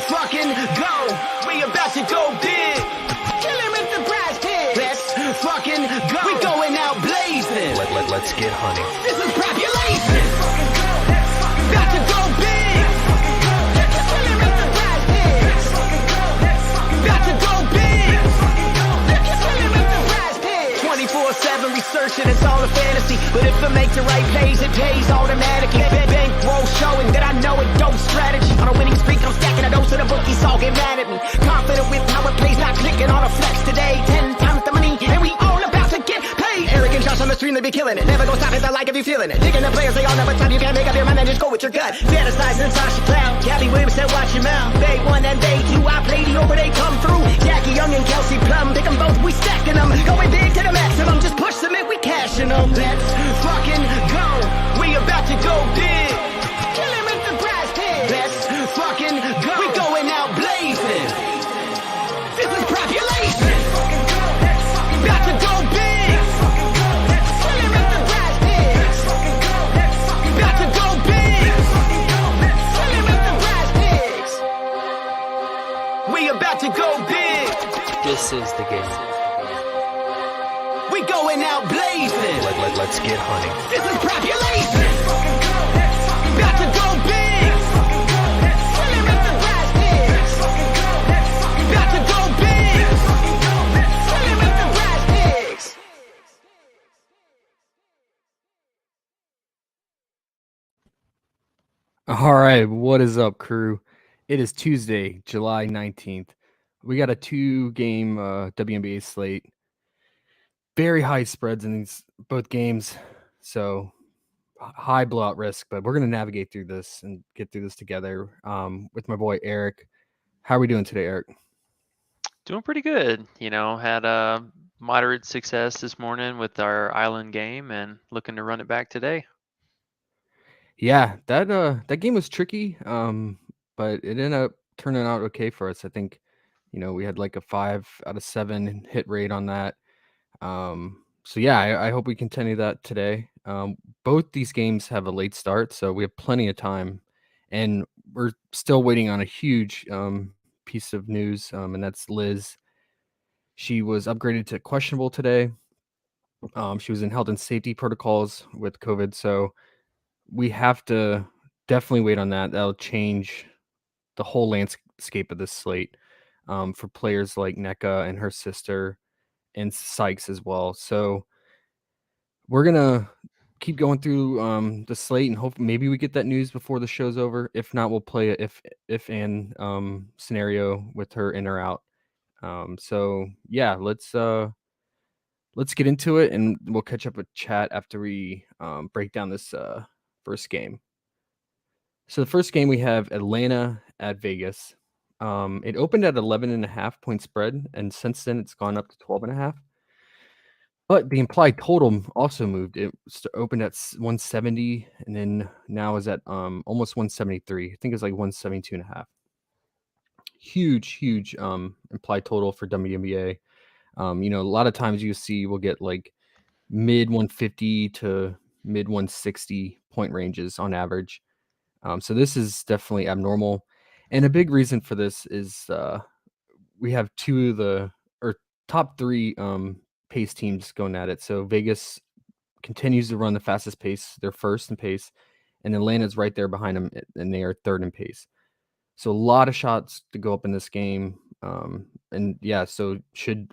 fucking go. We about to go big. Kill him with the brass pig. Let's fucking go. We going out blazing. Let's get hunting. This is population. About to go big. Kill him with the brass pig. About to go big. Kill him with the brass pig. 24/7 researching, it's all a fantasy. But if I make the right plays, it pays automatically. Bankroll showing that I know it dope strategy. On a winning streak, I'm stacking a dose of the bookies, all get mad at me. Confident with power plays, not clicking on a flex today. 10 times the money, and we all about to get paid. Arrogant shots on the stream, they be killing it. Never gonna stop it, I like if you feeling it. Digging the players, they all never time. You can't make up your mind and just go with your gut. Fantasizing Sasha Cloud, Gabby Williams said watch your mouth. They 1 and they 2, I play the over, they come through. Jackie Young and Kelsey Plum, pick them both, we stacking them. Going big to the maximum, just push them in, we cashing them. Let's fucking go, we about to go big. Kill him with the brass pig. Let's fucking go, we going out blazing. This is population. About to go big. Kill him with the brass pig. About to go big. Kill him with the brass pigs. We about to go big. This is the game. We going out blazing. Let's get hunting. This is population. About to go big. Kill him with the brass pigs. About to go big. Kill him with the brass pigs. All right, what is up, crew? It is Tuesday, July 19th. We got a 2-game WNBA slate. Very high spreads in these both games, so high blowout risk, but we're going to navigate through this and get through this together with my boy Eric. How are we doing today, Eric? Doing pretty good. Had a moderate success this morning with our island game and looking to run it back today. Yeah, that game was tricky, but it ended up turning out okay for us. I think, we had like a 5 out of 7 hit rate on that. So yeah, I hope we continue that today. Both these games have a late start, so we have plenty of time, and we're still waiting on a huge piece of news, and that's Liz. She was upgraded to questionable today. She was in health and safety protocols with COVID, so we have to definitely wait on that. That'll change the whole landscape of this slate for players like NECA and her sister and Sykes as well. So we're gonna keep going through the slate and hope maybe we get that news before the show's over. If not, we'll play a if and scenario with her in or out. So yeah, let's get into it, and we'll catch up with chat after we break down this first game. So the first game we have Atlanta at Vegas. It opened at 11.5 point spread, and since then it's gone up to 12.5. But the implied total also moved. It opened at 170, and then now is at almost 173. I think it's like 172.5. Huge implied total for WNBA. A lot of times we'll get like mid 150 to mid 160 point ranges on average. So this is definitely abnormal. And a big reason for this is we have top 3 pace teams going at it. So Vegas continues to run the fastest pace. They're first in pace. And Atlanta's right there behind them, and they are third in pace. So a lot of shots to go up in this game. And yeah, so should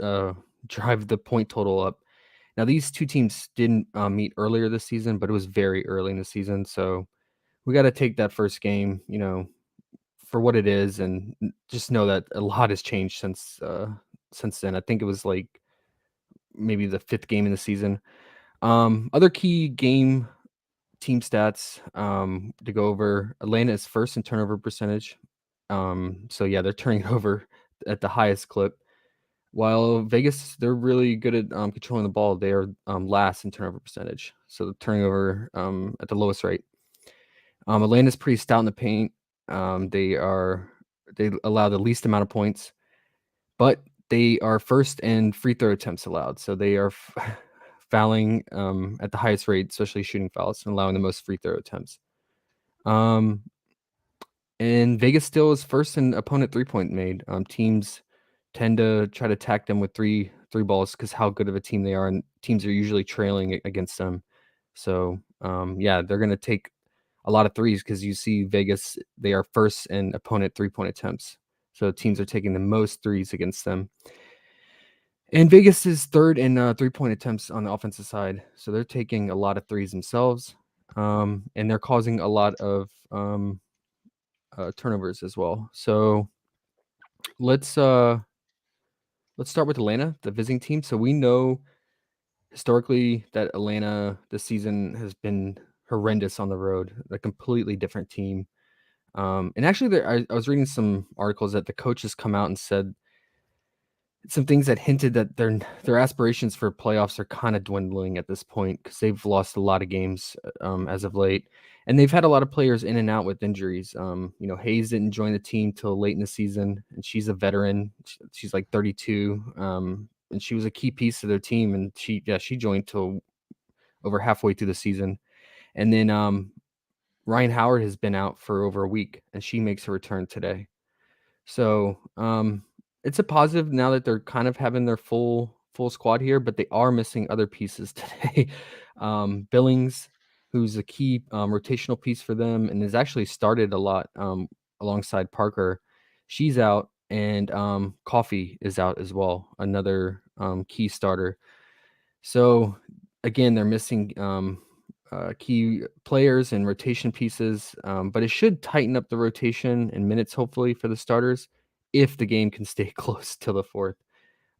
drive the point total up. Now, these two teams didn't meet earlier this season, but it was very early in the season. So we got to take that first game, for what it is, and just know that a lot has changed since then. I think it was like maybe the 5th game in the season. Other key game team stats to go over. Atlanta is first in turnover percentage. So yeah, they're turning it over at the highest clip. While Vegas, they're really good at controlling the ball. They are last in turnover percentage. So turning over at the lowest rate. Atlanta's pretty stout in the paint. They allow the least amount of points, but they are first in free throw attempts allowed. So they are fouling at the highest rate, especially shooting fouls, and allowing the most free throw attempts. And Vegas still is first in opponent 3-point made. Teams tend to try to attack them with three balls because how good of a team they are, and teams are usually trailing against them. So yeah, they're gonna take a lot of threes because you see Vegas, they are first in opponent 3-point attempts. So teams are taking the most threes against them. And Vegas is third in 3-point attempts on the offensive side. So they're taking a lot of threes themselves. And they're causing a lot of turnovers as well. So let's start with Atlanta, the visiting team. So we know historically that Atlanta this season has been horrendous on the road, a completely different team. And actually, I was reading some articles that the coaches come out and said some things that hinted that their aspirations for playoffs are kind of dwindling at this point because they've lost a lot of games as of late, and they've had a lot of players in and out with injuries. Hayes didn't join the team till late in the season, and she's a veteran. She's like 32, and she was a key piece of their team, and she joined till over halfway through the season, and then Ryan Howard has been out for over a week, and she makes her return today. So, it's a positive now that they're kind of having their full squad here, but they are missing other pieces today. Billings, who's a key rotational piece for them and has actually started a lot alongside Parker, she's out, and Coffee is out as well, another key starter. So again, they're missing key players and rotation pieces, but it should tighten up the rotation and minutes hopefully for the starters if the game can stay close till the fourth.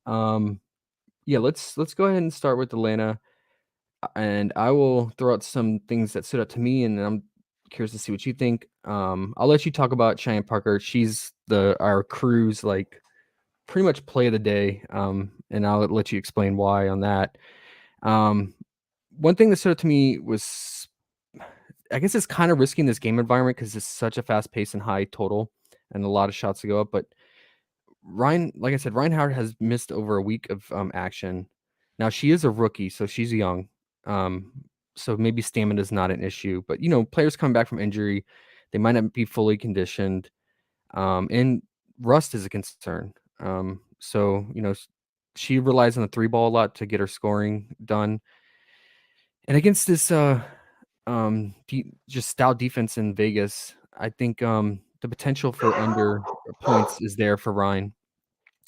Um, yeah, let's go ahead and start with Atlanta, and I will throw out some things that stood out to me, and then I'm curious to see what you think. I'll let you talk about Cheyenne Parker. She's our crew's like pretty much play of the day, and I'll let you explain why on that. Um, One thing that stood out to me was, I guess it's kind of risky in this game environment because it's such a fast pace and high total and a lot of shots to go up. But Ryan, like I said, Ryan Howard has missed over a week of action. Now she is a rookie, so she's young. Um, so maybe stamina is not an issue. But players coming back from injury, they might not be fully conditioned. And rust is a concern. So she relies on the three ball a lot to get her scoring done. And against this just stout defense in Vegas, I think the potential for under points is there for Ryan.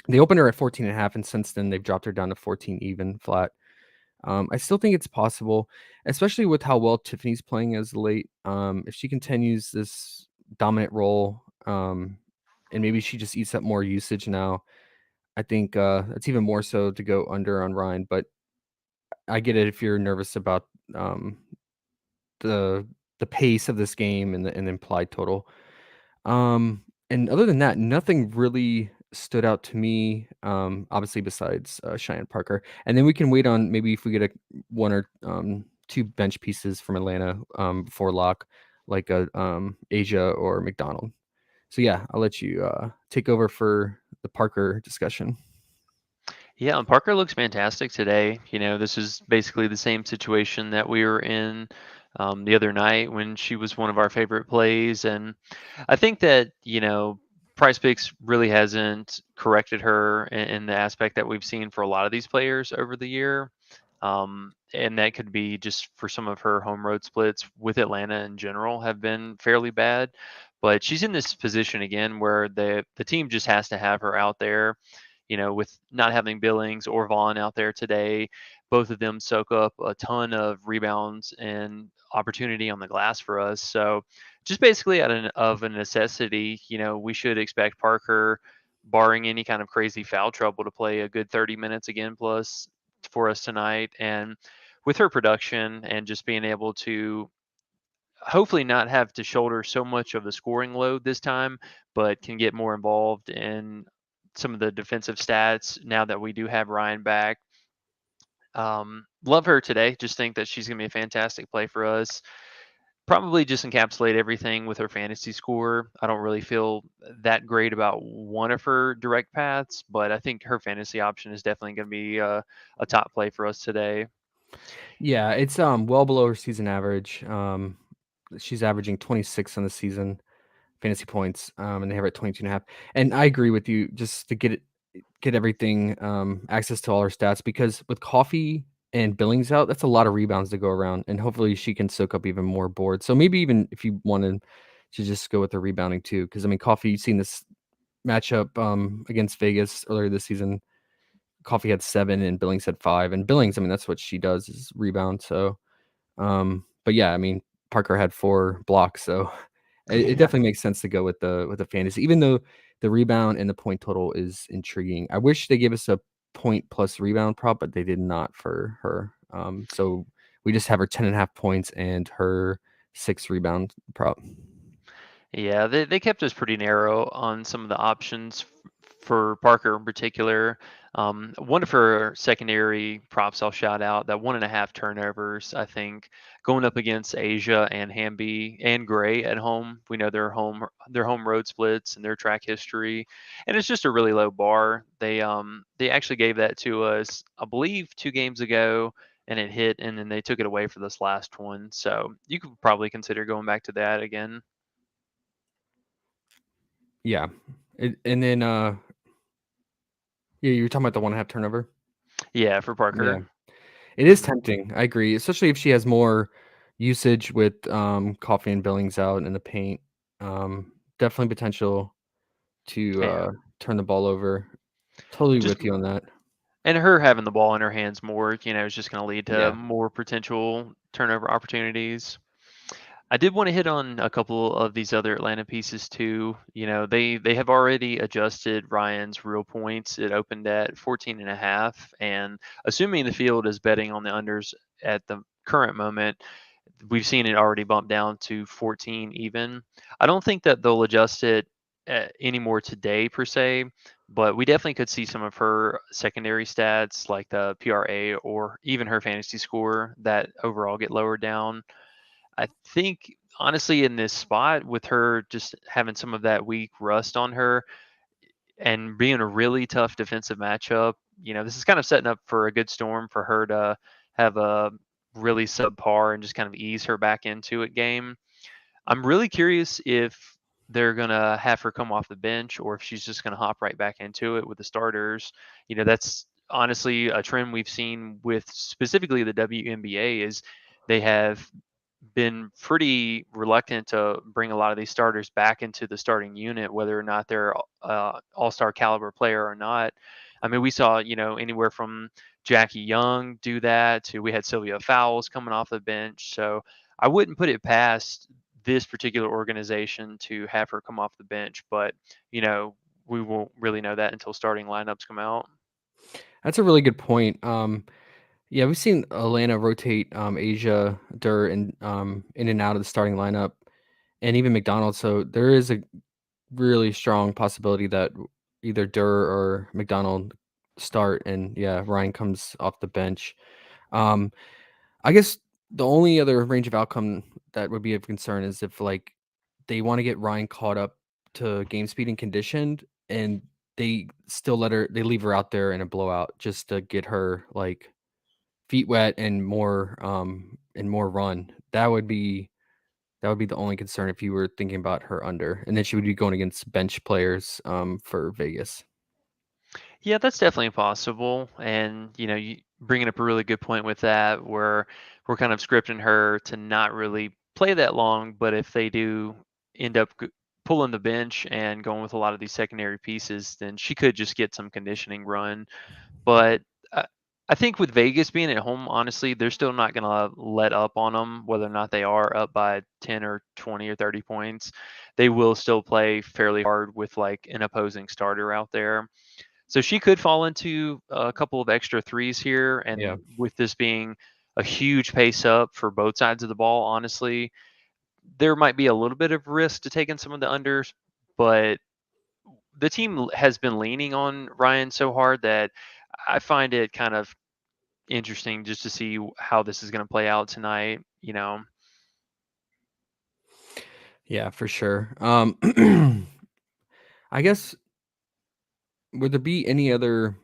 They opened her at 14 and a half, and since then they've dropped her down to 14 even flat. I still think it's possible, especially with how well Tiffany's playing as late. If she continues this dominant role, and maybe she just eats up more usage now, I think it's even more so to go under on Ryan. But I get it if you're nervous about the pace of this game and the implied total. And other than that, nothing really stood out to me, obviously besides Cheyenne Parker. And then we can wait on maybe if we get one or two bench pieces from Atlanta before lock, like Asia or McDonald. So yeah, I'll let you take over for the Parker discussion. Yeah, and Parker looks fantastic today. This is basically the same situation that we were in the other night when she was one of our favorite plays. And I think that, Price Picks really hasn't corrected her in the aspect that we've seen for a lot of these players over the year. And that could be just for some of her home road splits with Atlanta in general have been fairly bad. But she's in this position again where the team just has to have her out there, with not having Billings or Vaughn out there today. Both of them soak up a ton of rebounds and opportunity on the glass for us. So just basically of a necessity, we should expect Parker, barring any kind of crazy foul trouble, to play a good 30 minutes again plus for us tonight. And with her production and just being able to hopefully not have to shoulder so much of the scoring load this time, but can get more involved in some of the defensive stats now that we do have Ryan back. Love her today. Just think that she's going to be a fantastic play for us. Probably just encapsulate everything with her fantasy score. I don't really feel that great about one of her direct paths, but I think her fantasy option is definitely going to be a top play for us today. Yeah, it's well below her season average. She's averaging 26 on the season fantasy points, and they have it at 22.5. And I agree with you, just to get everything, access to all her stats, because with Coffee and Billings out, that's a lot of rebounds to go around, and hopefully she can soak up even more boards. So maybe even if you wanted to just go with the rebounding too, because I mean, Coffee, you've seen this matchup against Vegas earlier this season. Coffee had 7 and Billings had 5, and Billings, I mean, that's what she does is rebound. So, but yeah, I mean, Parker had 4 blocks, so it Yeah. definitely makes sense to go with the fantasy, even though the rebound and the point total is intriguing. I wish they gave us a point plus rebound prop, but they did not for her. So we just have her 10.5 points and her 6 rebound prop. Yeah, they kept us pretty narrow on some of the options for Parker in particular. One of her secondary props I'll shout out, that 1.5 turnovers. I think going up against Asia and Hamby and Gray at home, we know their home road splits and their track history, and it's just a really low bar. They actually gave that to us, I believe, 2 games ago. And it hit, and then they took it away for this last one. So you could probably consider going back to that again. Yeah. And then yeah, you were talking about the 1.5 turnover. Yeah, for Yeah. Parker. It is tempting. I agree, especially if she has more usage with Coffee and Billings out in the paint. Definitely potential to Yeah. turn the ball over. Totally Just with you on that. and her having the ball in her hands more, is just going to lead to Yeah. more potential turnover opportunities. I did want to hit on a couple of these other Atlanta pieces too. They have already adjusted Ryan's real points. It opened at 14 and a half, and assuming the field is betting on the unders at the current moment, we've seen it already bump down to 14 even. I don't think that they'll adjust it anymore today per se, but we definitely could see some of her secondary stats like the PRA or even her fantasy score that overall get lowered down. I think honestly in this spot with her just having some of that weak rust on her and being a really tough defensive matchup, this is kind of setting up for a good storm for her to have a really subpar and just kind of ease her back into it game. I'm really curious if they're gonna have her come off the bench or if she's just gonna hop right back into it with the starters. That's honestly a trend we've seen with specifically the WNBA is they have been pretty reluctant to bring a lot of these starters back into the starting unit, whether or not they're all-star caliber player or not. I mean, we saw, anywhere from Jackie Young do that to we had Sylvia Fowles coming off the bench. So I wouldn't put it past this particular organization to have her come off the bench, but we won't really know that until starting lineups come out. That's a really good point. Yeah, we've seen Atlanta rotate Asia, Dur, and in and out of the starting lineup, and even McDonald. So there is a really strong possibility that either Dur or McDonald start, and yeah, Ryan comes off the bench. Um, I guess the only other range of outcome that would be of concern is if like they want to get Ryan caught up to game speed and conditioned, and they leave her out there in a blowout just to get her like feet wet and more run. That would be the only concern if you were thinking about her under, and then she would be going against bench players for Vegas. Yeah, that's definitely possible. And, you bringing up a really good point with that, where we're kind of scripting her to not really play that long. But if they do end up pulling the bench and going with a lot of these secondary pieces, then she could just get some conditioning run. But I think with Vegas being at home, honestly, they're still not going to let up on them, whether or not they are up by 10 or 20 or 30 points. They will still play fairly hard with like an opposing starter out there. So she could fall into a couple of extra threes here. Yeah. And with this being a huge pace up for both sides of the ball, honestly, there might be a little bit of risk to taking some of the unders. But the team has been leaning on Ryan so hard that I find it kind of interesting just to see how this is going to play out tonight. Yeah, for sure. I guess would there be any other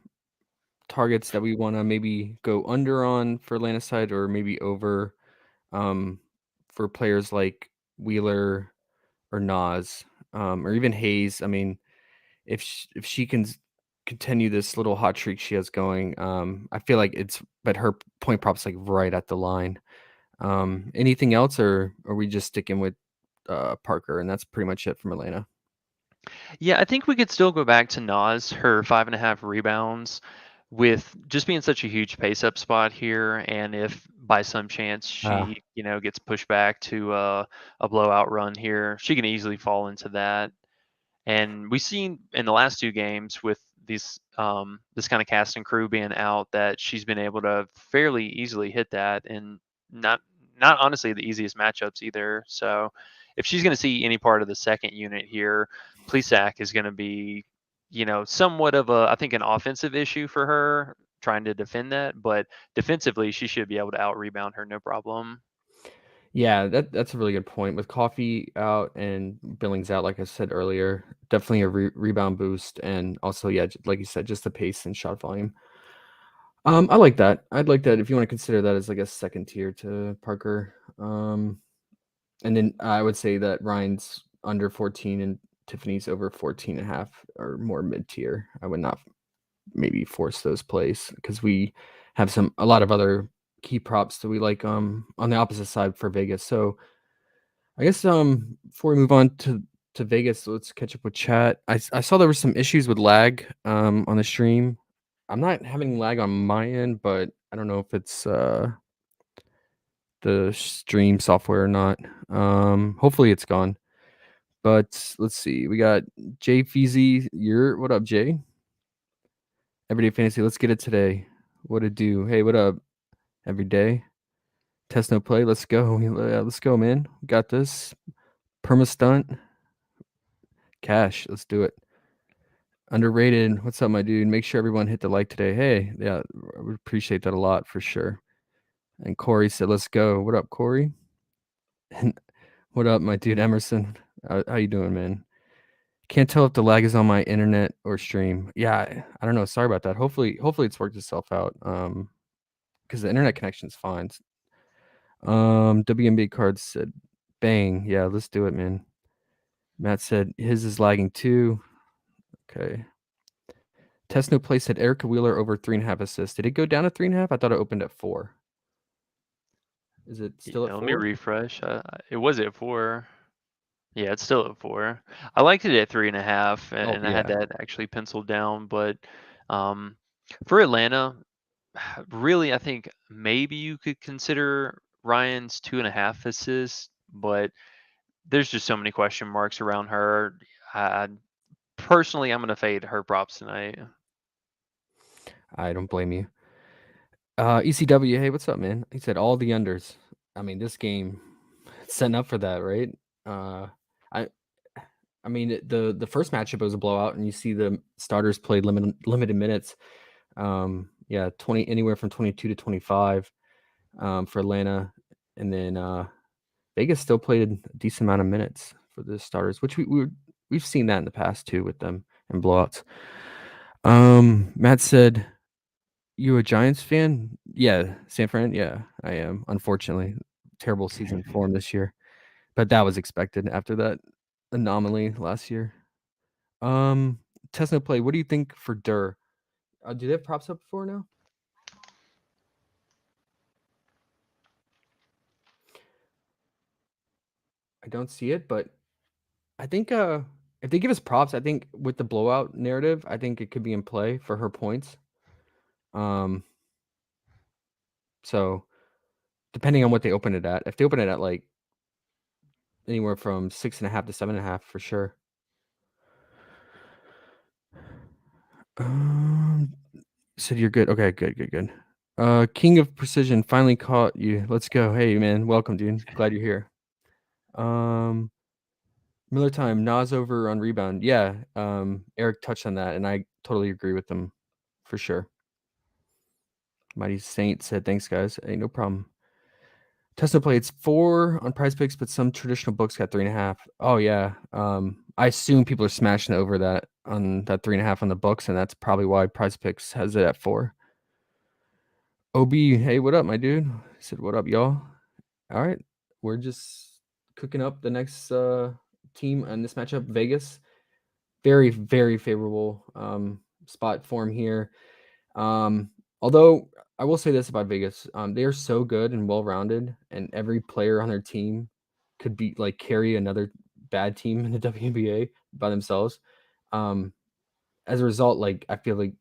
targets that we want to maybe go under on for Atlanta side, or maybe over um, for players like Wheeler or Nas? or even Hayes. I mean, if she can continue this little hot streak she has going, I feel like but her point prop's like right at the line. Anything else, or are we just sticking with Parker, and that's pretty much it from Atlanta? Yeah, I think we could still go back to Nas, her 5.5 rebounds, with just being such a huge pace up spot here. And if by some chance Ah, she, gets pushed back to a blowout run here, she can easily fall into that. And we've seen in the last two games with this kind of cast and crew being out that she's been able to fairly easily hit that, and not not honestly the easiest matchups either. So if she's going to see any part of the second unit here, Plesac is going to be, somewhat of I think an offensive issue for her trying to defend that, but defensively she should be able to out rebound her no problem. yeah, that's a really good point. With Coffee out and Billings out, like I said earlier, definitely a rebound boost, and also, yeah, like you said, just the pace and shot volume. I like that. I'd like that if you want to consider that as like a second tier to Parker. And then I would say that Ryan's under 14 and Tiffany's over 14 and a half or more mid tier. I would not maybe force those plays because we have a lot of other key props that we like on the opposite side for Vegas. So I guess before we move on to Vegas, let's catch up with chat. I saw there were some issues with lag on the stream. I'm not having lag on my end, but I don't know if it's the stream software or not. Hopefully it's gone. But let's see. We got Jay Feezy. What up, Jay? Everyday Fantasy. Let's get it today. What it do? Hey, what up? Every day. Test no play. Let's go. Let's go, man. Got this. Perma stunt. Cash. Let's do it. Underrated. What's up, my dude? Make sure everyone hit the like today. Hey, yeah, I would appreciate that a lot for sure. And Corey said, "Let's go." What up, Corey? And what up, my dude Emerson? How you doing, man? Can't tell if the lag is on my internet or stream. Yeah, I don't know. Sorry about that. Hopefully it's worked itself out. Because the internet connection's fine. WNBA cards said, "Bang, yeah, let's do it, man." Matt said his is lagging too. Okay. Test no play said Erica Wheeler over 3.5 assists. Did it go down to 3.5? I thought it opened at 4. Is it still at Let me 4? refresh. It was at 4. Yeah, it's still at 4. I liked it at 3.5, Oh and I had yeah. that actually penciled down. But um, for Atlanta, really, I think maybe you could consider Ryan's 2.5 assists, but there's just so many question marks around her. I, Personally, I'm going to fade her props tonight. I don't blame you. ECW, hey, what's up, man? He said all the unders. I mean, this game setting up for that, right? Uh, I I mean, the first matchup was a blowout, and you see the starters played limited minutes. Yeah, 20 anywhere from 22 to 25 for Atlanta, and then Vegas still played a decent amount of minutes for the starters, which we've seen that in the past too with them and blowouts. Matt said, "You a Giants fan?" Yeah, San Fran. Yeah, I am. Unfortunately, terrible season for him this year, but that was expected after that anomaly last year. Um, Tesla play. What do you think for Durr? Do they have props up before now? I don't see it, but I think if they give us props, I think with the blowout narrative, I think it could be in play for her points. Um, so depending on what they open it at, if they open it at like anywhere from 6.5 to 7.5 for sure. Said you're good. Okay, good. King of Precision finally caught you. Let's go. Hey man, welcome, dude. Glad you're here. Miller time, Nas over on rebound. Yeah, Eric touched on that, and I totally agree with them for sure. Mighty Saint said, "Thanks, guys. Hey, no problem." Tesla play. It's 4 on Prize Picks, but some traditional books got 3.5. Oh yeah. I assume people are smashing over that on that 3.5 on the books, and that's probably why Prize Picks has it at 4. OB, hey, what up, my dude? I said, what up, y'all? All right, we're just cooking up the next team in this matchup, Vegas. Very, very favorable spot for him here. Although I will say this about Vegas, they are so good and well rounded, and every player on their team could be like carry another bad team in the WNBA by themselves. Um, as a result, like I feel like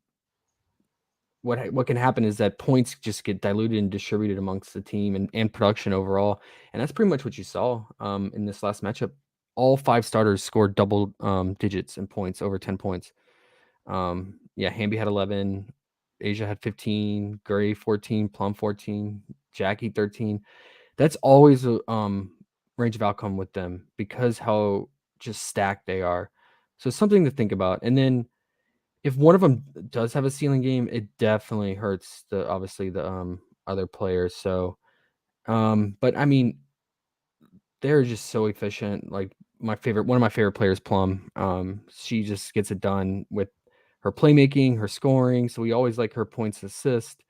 what can happen is that points just get diluted and distributed amongst the team and production overall, and that's pretty much what you saw in this last matchup. All 5 starters scored double digits in points, over 10 points. Yeah, Hamby had 11, Asia had 15, Gray 14, Plum 14, Jackie 13. That's always a range of outcome with them because how just stacked they are. So something to think about. And then if one of them does have a ceiling game, it definitely hurts the obviously the other players. So but I mean, they're just so efficient. Like one of my favorite players, Plum. She just gets it done with her playmaking, her scoring. So we always like her points assist.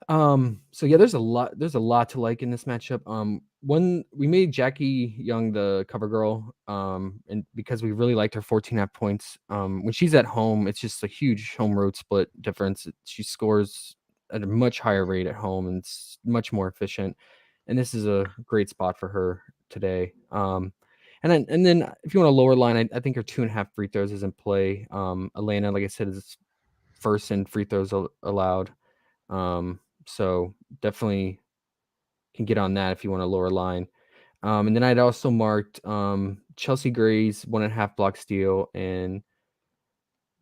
So yeah, there's a lot to like in this matchup. When we made Jackie Young the cover girl, and because we really liked her 14.5 points. When she's at home, it's just a huge home road split difference. She scores at a much higher rate at home and it's much more efficient. And this is a great spot for her today. And then if you want a lower line, I think her 2.5 free throws is in play. Atlanta, like I said, is first in free throws allowed. So definitely can get on that if you want a lower line. And then I'd also marked Chelsea Gray's 1.5 block steal and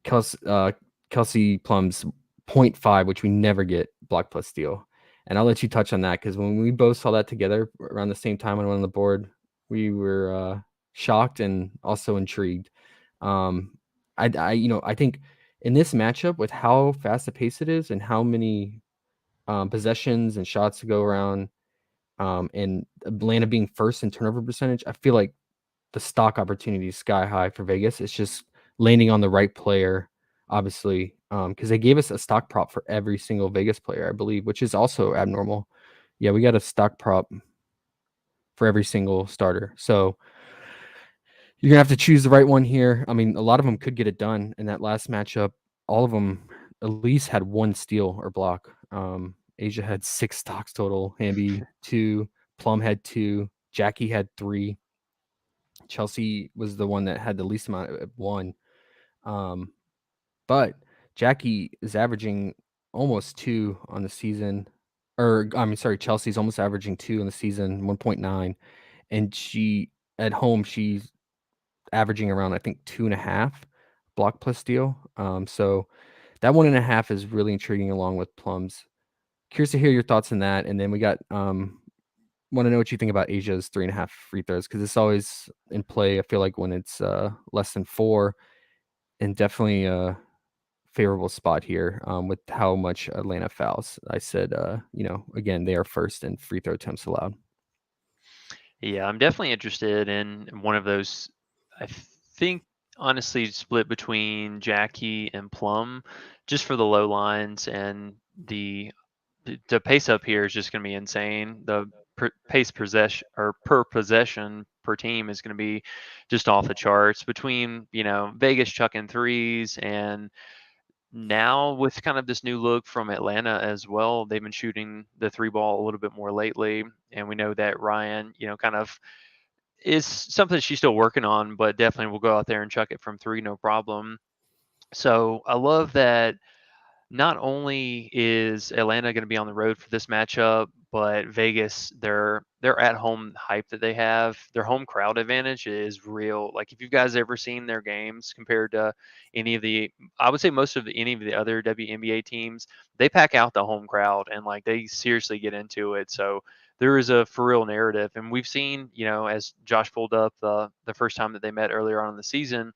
Kelsey Plum's 0.5, which we never get block plus steal. And I'll let you touch on that because when we both saw that together around the same time when I went on the board, we were shocked and also intrigued. I think in this matchup with how fast the pace it is and how many possessions and shots to go around, and Atlanta being first in turnover percentage, I feel like the stock opportunity is sky high for Vegas. It's just landing on the right player, obviously, because they gave us a stock prop for every single Vegas player, I believe, which is also abnormal. Yeah, we got a stock prop for every single starter. So you're gonna have to choose the right one here. I mean, a lot of them could get it done in that last matchup. All of them at least had one steal or block. Asia had 6 stocks total. Hamby 2, Plum had 2, Jackie had 3. Chelsea was the one that had the least amount at 1. But Jackie is averaging almost 2 on the season. Or I mean, sorry, Chelsea's almost averaging 2 on the season, 1.9. And she at home, she's averaging around, I think, 2.5 block plus steal. So that 1.5 is really intriguing along with Plum's. Curious to hear your thoughts on that. And then we got want to know what you think about Asia's 3.5 free throws because it's always in play. I feel like when it's less than 4, and definitely a favorable spot here with how much Atlanta fouls. I said, again, they are first in free throw attempts allowed. Yeah, I'm definitely interested in one of those. I think honestly split between Jackie and Plum, just for the low lines and the pace up here is just going to be insane. The pace possession or per possession per team is going to be just off the charts between Vegas chucking threes and now with kind of this new look from Atlanta as well. They've been shooting the three ball a little bit more lately, and we know that Ryan, kind of is something she's still working on, but definitely will go out there and chuck it from three, no problem. So I love that not only is Atlanta going to be on the road for this matchup, but Vegas, their at home hype that they have, their home crowd advantage is real. Like if you guys ever seen their games compared to any of the, I would say most of any of the other WNBA teams, they pack out the home crowd and like they seriously get into it. So there is a for real narrative, and we've seen, as Josh pulled up the first time that they met earlier on in the season,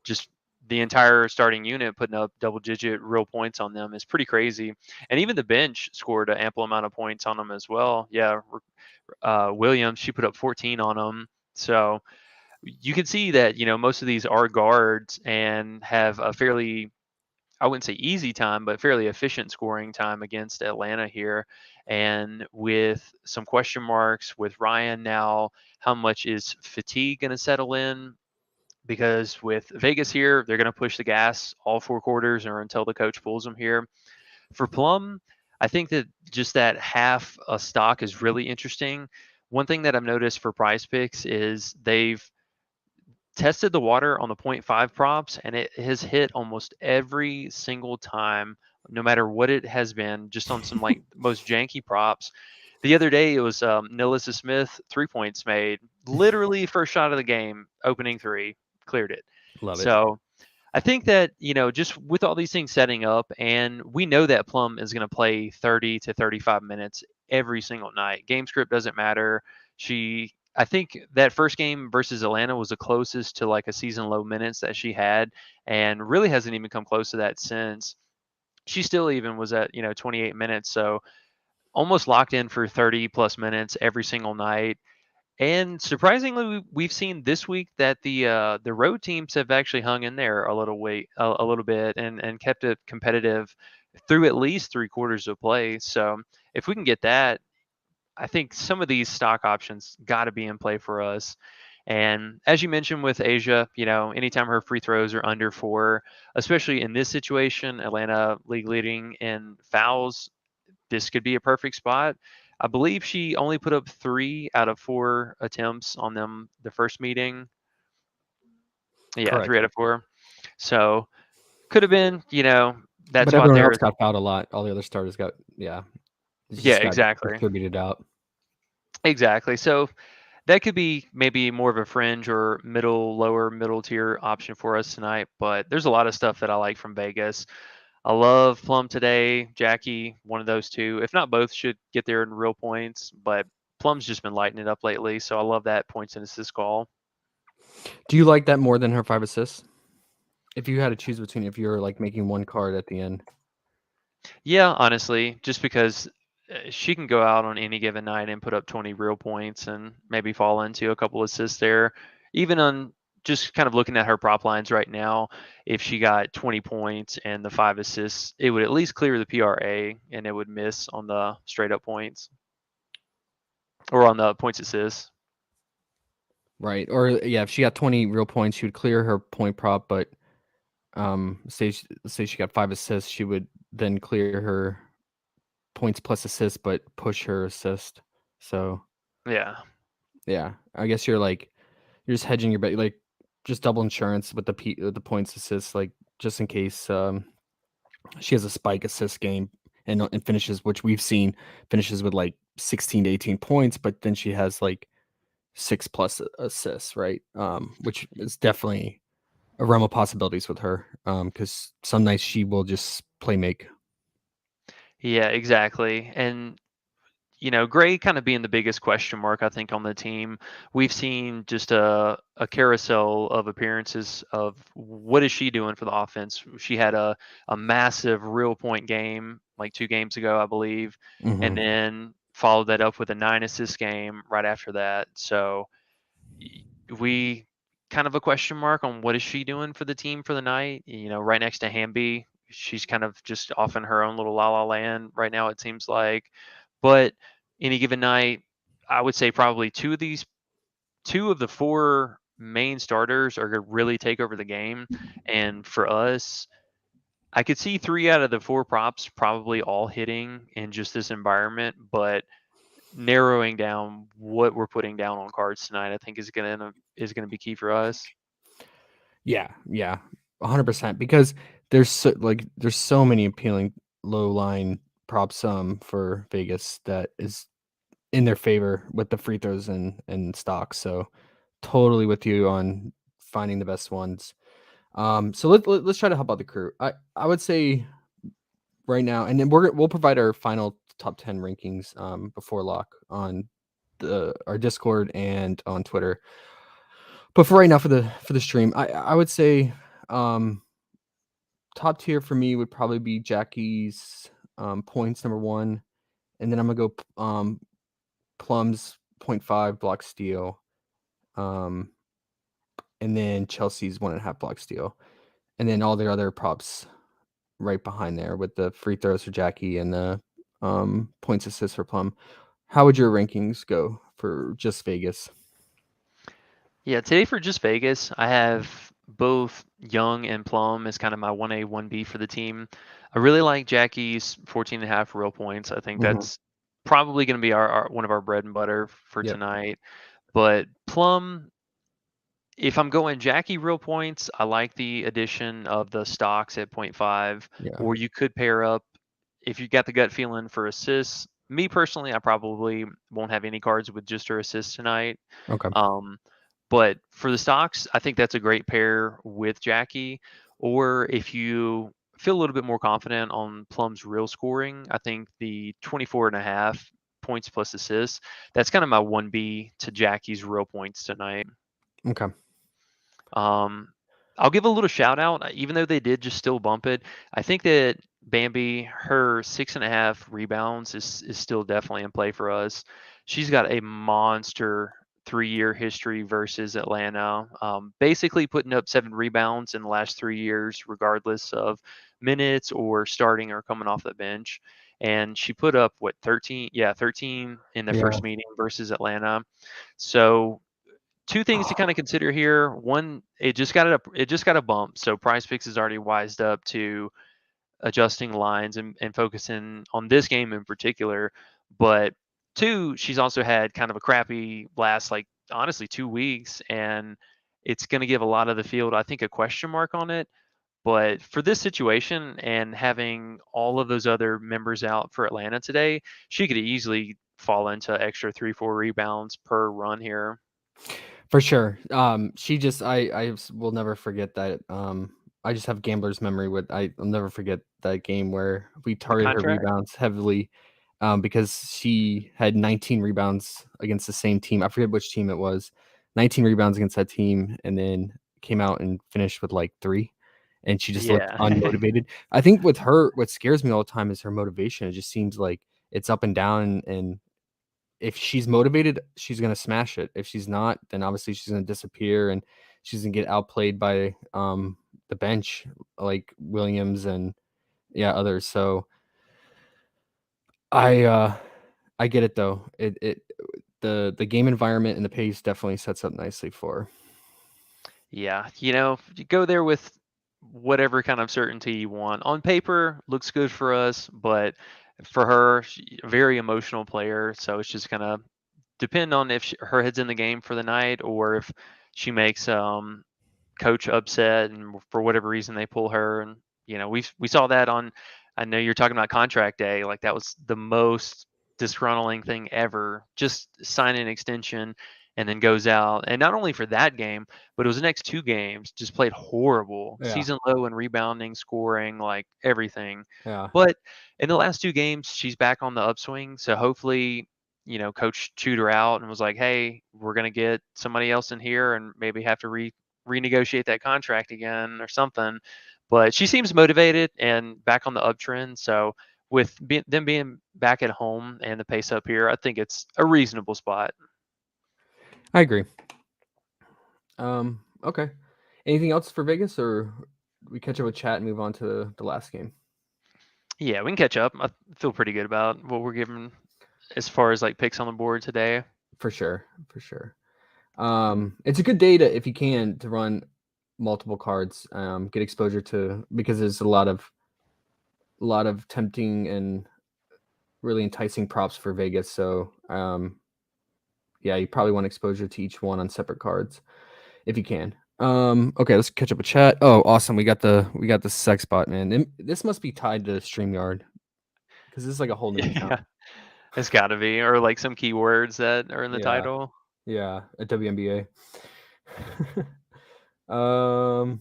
just the entire starting unit putting up double digit real points on them is pretty crazy. And even the bench scored an ample amount of points on them as well. Yeah. Williams, she put up 14 on them. So you can see that, most of these are guards and have a fairly, I wouldn't say easy time, but fairly efficient scoring time against Atlanta here. And with some question marks with Ryan now, how much is fatigue going to settle in? Because with Vegas here, they're going to push the gas all 4 quarters or until the coach pulls them here. For Plum, I think that just that half a stock is really interesting. One thing that I've noticed for prize picks is they've tested the water on the point 0.5 props and it has hit almost every single time, no matter what it has been, just on some like most janky props. The other day it was Nilissa Smith 3 points made, literally first shot of the game, opening three, cleared it. Love it. So I think that, just with all these things setting up, and we know that Plum is going to play 30 to 35 minutes every single night. Game script doesn't matter. I think that first game versus Atlanta was the closest to like a season low minutes that she had, and really hasn't even come close to that since. She still even was at, 28 minutes. So almost locked in for 30 plus minutes every single night. And surprisingly, we've seen this week that the road teams have actually hung in there a little bit, and kept it competitive through at least 3 quarters of play. So if we can get that, I think some of these stock options got to be in play for us. And as you mentioned with Asia, anytime her free throws are under 4, especially in this situation, Atlanta league leading in fouls, this could be a perfect spot. I believe she only put up 3 out of 4 attempts on them the first meeting. Yeah, Correct. 3 out of 4. So could have been, that But spot everyone there. else got fouled a lot. All the other starters got, it Yeah, just got exactly. distributed out. Exactly. So that could be maybe more of a fringe or middle tier option for us tonight. But there's a lot of stuff that I like from Vegas. I love Plum today. Jackie, one of those two, if not both, should get there in real points. But Plum's just been lighting it up lately, so I love that points and assists call. Do you like that more than her 5 assists? If you had to choose between, if you were like making one card at the end. Yeah, honestly, just because she can go out on any given night and put up 20 real points and maybe fall into a couple assists there. Even on just kind of looking at her prop lines right now, if she got 20 points and the 5 assists, it would at least clear the PRA and it would miss on the straight up points or on the points assists. Right. Or yeah, if she got 20 real points, she would clear her point prop, but say she got 5 assists, she would then clear her points plus assists, but push her assist. So Yeah. yeah, I guess you're just hedging your bet, like just double insurance with the points assists, like just in case she has a spike assist game and finishes, which we've seen finishes with like 16 to 18 points, but then she has like 6 plus assists, right? Which is definitely a realm of possibilities with her. Because some nights she will just play make. Yeah, exactly. And Gray kind of being the biggest question mark, I think, on the team. We've seen just a carousel of appearances of what is she doing for the offense. She had a massive real point game like 2 games ago, I believe, and Mhm. then followed that up with a 9 assist game right after that. So we kind of a question mark on what is she doing for the team for the night. Right next to Hamby, she's kind of just off in her own little la la land right now, it seems like. But any given night, I would say probably two of the 4 main starters are going to really take over the game. And for us, I could see 3 out of the 4 props probably all hitting in just this environment, but narrowing down what we're putting down on cards tonight, I think is gonna be key for us. Yeah, 100%. Because there's so many appealing low line props for Vegas that is in their favor with the free throws and stocks. So totally with you on finding the best ones. So let's try to help out the crew. I would say right now, and then we'll provide our final top 10 rankings before lock on our Discord and on Twitter. But for right now, for the stream, I would say top tier for me would probably be Jackie's points number 1, and then I'm gonna go Plum's 0.5 block steal, and then Chelsea's 1.5 block steal, and then all the other props right behind there with the free throws for Jackie and the points assists for Plum. How would your rankings go for just Vegas? Yeah, today for just Vegas, I have both Young and Plum as kind of my 1A, 1B for the team. I really like Jackie's 14 and a half real points. I think Mm-hmm. that's probably going to be our one of our bread and butter for Yep. tonight. But Plum, if I'm going Jackie real points, I like the addition of the stocks at point 0.5, Yeah. or you could pair up if you got the gut feeling for assists. Me personally, I probably won't have any cards with just her assists tonight. Okay. Um, but for the stocks, I think that's a great pair with Jackie. Or if you feel a little bit more confident on Plum's real scoring, I think the 24 and a half points plus assists, that's kind of my 1B to Jackie's real points tonight. Okay. Um, I'll give a little shout out, even though they did just still bump it. I think that Bambi, her 6.5 rebounds is still definitely in play for us. She's got a monster 3-year history versus Atlanta. Basically putting up 7 rebounds in the last 3 years, regardless of minutes or starting or coming off the bench. And she put up what 13? Yeah, 13 in the Yeah. first meeting versus Atlanta. So two things to kind of consider here. One, it just got a bump, so Prize Picks is already wised up to adjusting lines and focusing on this game in particular. But two, she's also had kind of a crappy last like honestly 2 weeks, and it's going to give a lot of the field, I think, a question mark on it. But for this situation and having all of those other members out for Atlanta today, she could easily fall into extra 3, 4 rebounds per run here. For sure. She just will never forget that. I just have gambler's memory with I'll never forget that game where we The targeted her contract. rebounds heavily, because she had 19 rebounds against the same team. I forget which team it was. 19 rebounds against that team, and then came out and finished with like 3, and she just looked Yeah. unmotivated. I think with her, what scares me all the time is her motivation. It just seems like it's up and down, and if she's motivated, she's gonna smash it. If she's not, then obviously she's gonna disappear and she's gonna get outplayed by the bench like Williams and yeah others. So I uh I get it though. The game environment and the pace definitely sets up nicely for her. Yeah, you go there with whatever kind of certainty you want. On paper, looks good for us, but for her, a very emotional player. So it's just gonna depend on if her head's in the game for the night or if she makes coach upset and for whatever reason they pull her. And we saw that on. I know you're talking about contract day. Like that was the most disgruntling thing ever. Just sign an extension and then goes out. And not only for that game, but it was the next 2 games. Just played horrible. Yeah, Season low in rebounding, scoring, like everything. yeah, But in the last 2 games, she's back on the upswing. So hopefully, coach chewed her out and was like, "Hey, we're gonna get somebody else in here and maybe have to renegotiate that contract again or something." But she seems motivated and back on the uptrend. So with them being back at home and the pace up here, I think it's a reasonable spot. I agree. Okay. Anything else for Vegas, or we catch up with chat and move on to the last game? Yeah, we can catch up. I feel pretty good about what we're giving as far as like picks on the board today. For sure, for sure. It's a good day to, if you can, to run multiple cards, get exposure to, because there's a lot of tempting and really enticing props for Vegas. So yeah, you probably want exposure to each one on separate cards if you can. Okay, let's catch up with chat. Oh, awesome. We got the sex bot, man. This must be tied to StreamYard because this is like a whole new account. Yeah, it's got to be, or like some keywords that are in the Yeah, title. yeah, at WNBA. um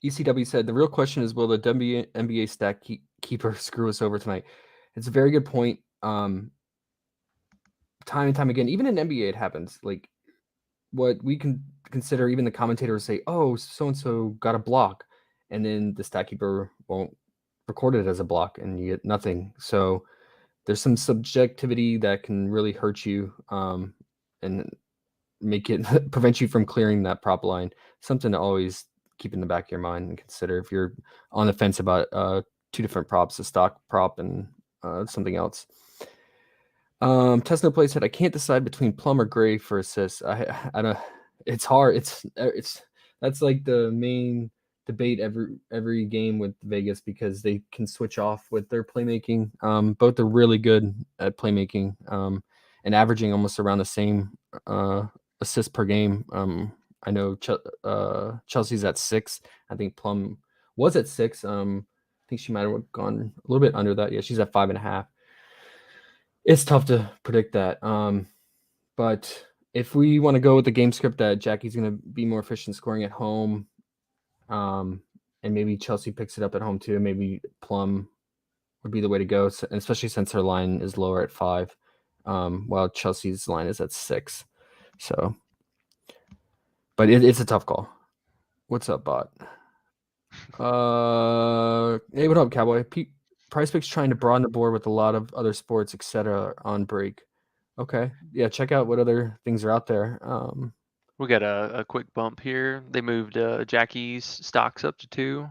ECW said the real question is, will the WNBA keeper screw us over tonight? It's a very good point. Time and time again, even in NBA, it happens. Like what we can consider, even the commentators say, "Oh, so and so got a block," and then the stat keeper won't record it as a block, and you get nothing. So there's some subjectivity that can really hurt you, and make it prevent you from clearing that prop line. Something to always keep in the back of your mind and consider if you're on the fence about two different props, a stock prop and something else. Tesno Play said, I can't decide between Plum or Gray for assists. I don't. It's hard. It's that's like the main debate every game with Vegas because they can switch off with their playmaking. Both are really good at playmaking. And averaging almost around the same assists per game. I know Chelsea's at 6. I think Plum was at 6. I think she might have gone a little bit under that. Yeah, she's at 5.5. It's tough to predict that. But if we want to go with the game script that Jackie's going to be more efficient scoring at home, and maybe Chelsea picks it up at home too, maybe Plum would be the way to go, especially since her line is lower at 5, while Chelsea's line is at 6. So, but it's a tough call. What's up, bot? Hey, what up, Cowboy? Price Pick's trying to broaden the board with a lot of other sports, etc. on break. Okay, yeah, check out what other things are out there. We got a quick bump here. They moved Jackie's stocks up to 2.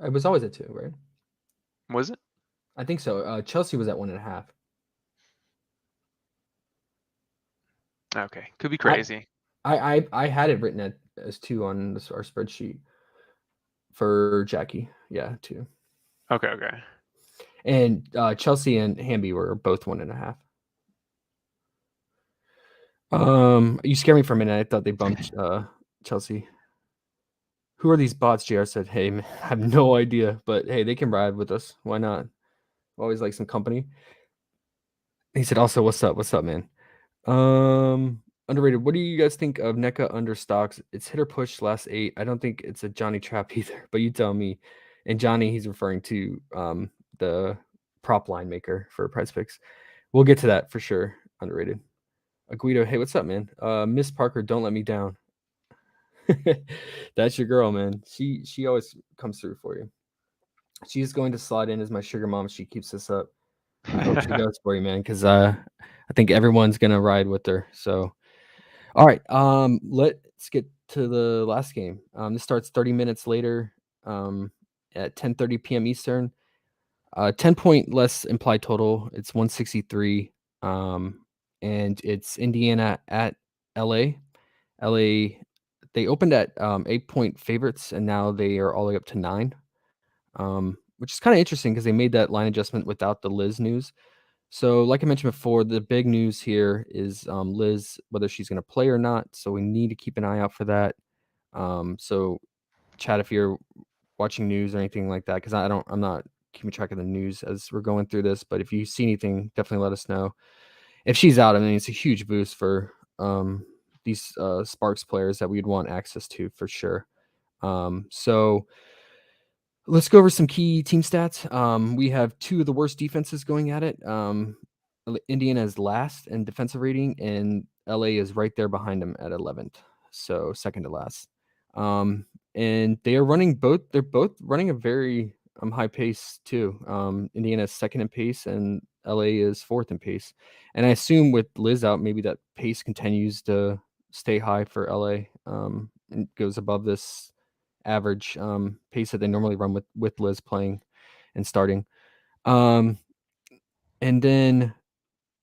It was always at 2, right? Was it? I think so. Chelsea was at 1.5. Okay, could be crazy. I had it written as 2 on our spreadsheet for Jackie. Yeah, 2. Okay. And Chelsea and Hamby were both 1.5. You scared me for a minute. I thought they bumped Chelsea. Who are these bots? JR said, hey, man, I have no idea, but hey, they can ride with us. Why not? Always like some company. He said, also, what's up, man? Underrated. What do you guys think of NECA under stocks? It's hit or push last 8. I don't think it's a Johnny trap either, but you tell me. And Johnny, he's referring to the prop line maker for Prize Picks. We'll get to that for sure. Underrated. Guido, hey, what's up, man? Miss Parker, don't let me down. That's your girl, man. She always comes through for you. She's going to slide in as my sugar mom. She keeps this up. I hope she goes for you, man, because I think everyone's gonna ride with her. So, all right, let's get to the last game. This starts 30 minutes later, at 10:30 p.m. Eastern. 10-point less implied total. It's 163, and it's Indiana at LA. LA, they opened at 8-point favorites, and now they are all the way up to 9. Which is kind of interesting because they made that line adjustment without the Liz news. So, like I mentioned before, the big news here is Liz, whether she's going to play or not. So we need to keep an eye out for that. So, Chad, if you're watching news or anything like that, because I'm not keeping track of the news as we're going through this. But if you see anything, definitely let us know. If she's out, I mean, it's a huge boost for these Sparks players that we'd want access to for sure. So. Let's go over some key team stats. We have 2 of the worst defenses going at it. Indiana is last in defensive rating, and LA is right there behind them at 11th, so second to last. And they're both running a very high pace too. Indiana is second in pace, and LA is 4th in pace. And I assume with Liz out, maybe that pace continues to stay high for LA, and goes above this average pace that they normally run with Liz playing and starting. And then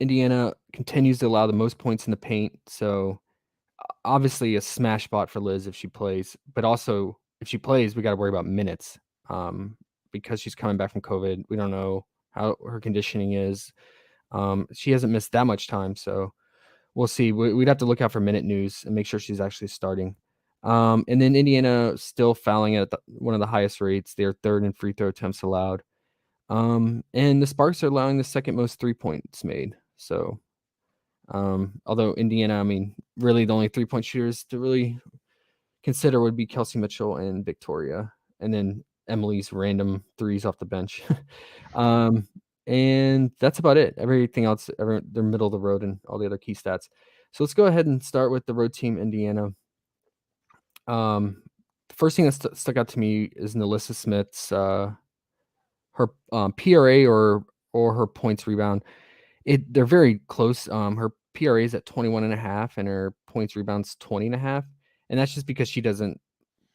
Indiana continues to allow the most points in the paint. So obviously a smash spot for Liz if she plays, but also if she plays, we got to worry about minutes because she's coming back from COVID. We don't know how her conditioning is. She hasn't missed that much time, so we'll see. We'd have to look out for minute news and make sure she's actually starting. And then Indiana still fouling at one of the highest rates. They're 3rd in free throw attempts allowed. And the Sparks are allowing the 2nd most 3 points made. So, although Indiana, I mean, really the only 3-point shooters to really consider would be Kelsey Mitchell and Victoria, and then Emily's random threes off the bench. And that's about it. Everything else, they're middle of the road and all the other key stats. So let's go ahead and start with the road team, Indiana. The first thing that stuck out to me is Nalissa Smith's her PRA or her points rebound. They're very close. Her PRA is at 21.5 and her points rebounds 20.5, and that's just because she doesn't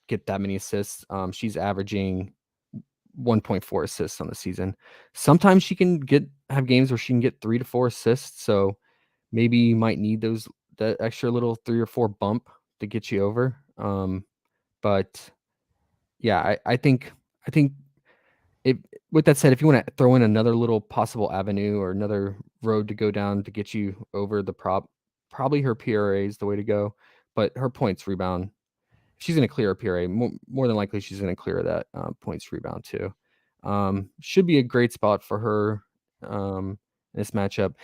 get that many assists. She's averaging 1.4 assists on the season. Sometimes she can have games where she can get 3 to 4 assists, so maybe you might need that extra little 3 or 4 bump to get you over. But yeah, I think if with that said, if you want to throw in another little possible avenue or another road to go down to get you over the probably her PRA is the way to go. But her points rebound, if she's going to clear a PRA, more than likely she's going to clear that points rebound too. Should be a great spot for her in this matchup.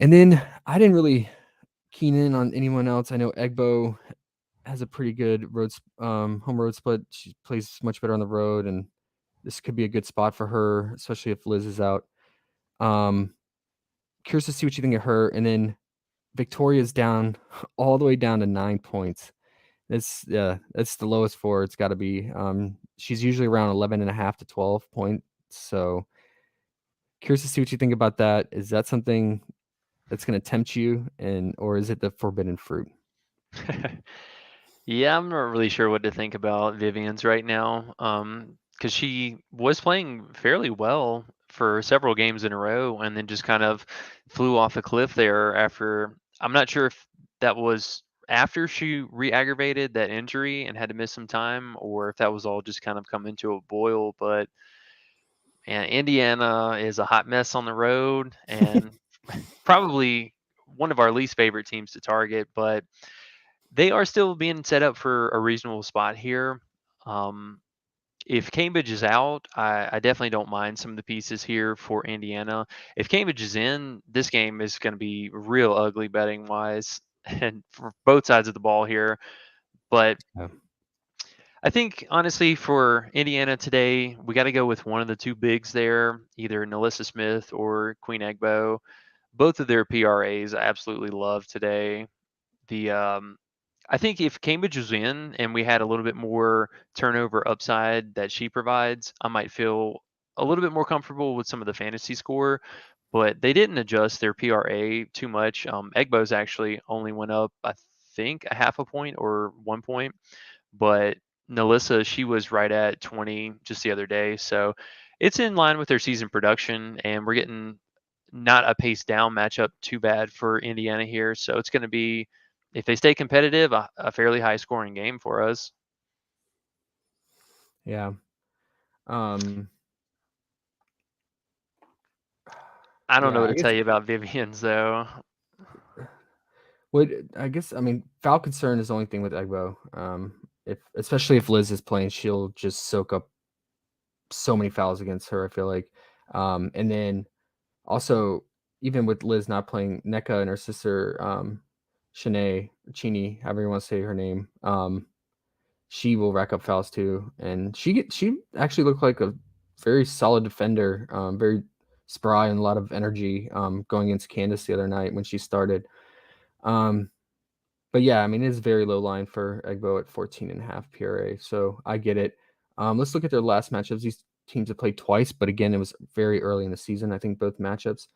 And then I didn't really keen in on anyone else. I know Egbo has a pretty good home road split. She plays much better on the road, and this could be a good spot for her, especially if Liz is out. Curious to see what you think of her. And then Victoria's down all the way down to 9 points. That's the lowest for her. It's got to be. She's usually around 11.5 to 12 points. So curious to see what you think about that. Is that something that's going to tempt you, or is it the forbidden fruit? Yeah, I'm not really sure what to think about Vivian's right now. Because she was playing fairly well for several games in a row and then just kind of flew off a cliff there after. I'm not sure if that was after she re-aggravated that injury and had to miss some time, or if that was all just kind of come into a boil. But man, Indiana is a hot mess on the road and probably one of our least favorite teams to target, but they are still being set up for a reasonable spot here. Um, if Cambridge is out, I definitely don't mind some of the pieces here for Indiana. If Cambridge is in, this game is going to be real ugly betting wise, and for both sides of the ball here. But Yeah. I think honestly for Indiana today, we got to go with one of the two bigs there, either Nalissa Smith or Queen Egbo. Both of their PRAs I absolutely love today. The I think if Cambridge was in and we had a little bit more turnover upside that she provides, I might feel a little bit more comfortable with some of the fantasy score. But they didn't adjust their PRA too much. Egbo's actually only went up, I think, a half a point or 1 point. But Nalissa, she was right at 20 just the other day. So it's in line with their season production, and we're getting not a pace down matchup too bad for Indiana here. So it's going to be, if they stay competitive, a fairly high scoring game for us. Yeah. Um, I don't know yeah, what I to guess tell you about Vivian's though. I mean, foul concern is the only thing with Egbo. If especially if Liz is playing, she'll just soak up so many fouls against her, I feel like. And then also, even with Liz not playing, NECA and her sister, Shanae, Chini, however you want to say her name, she will rack up fouls too. And she actually looked like a very solid defender, very spry and a lot of energy going against Candace the other night when she started. But yeah, I mean, it's very low line for Egbo at 14.5 PRA, so I get it. Let's look at their last matchups. These teams have played twice, but again, it was very early in the season, I think, both matchups.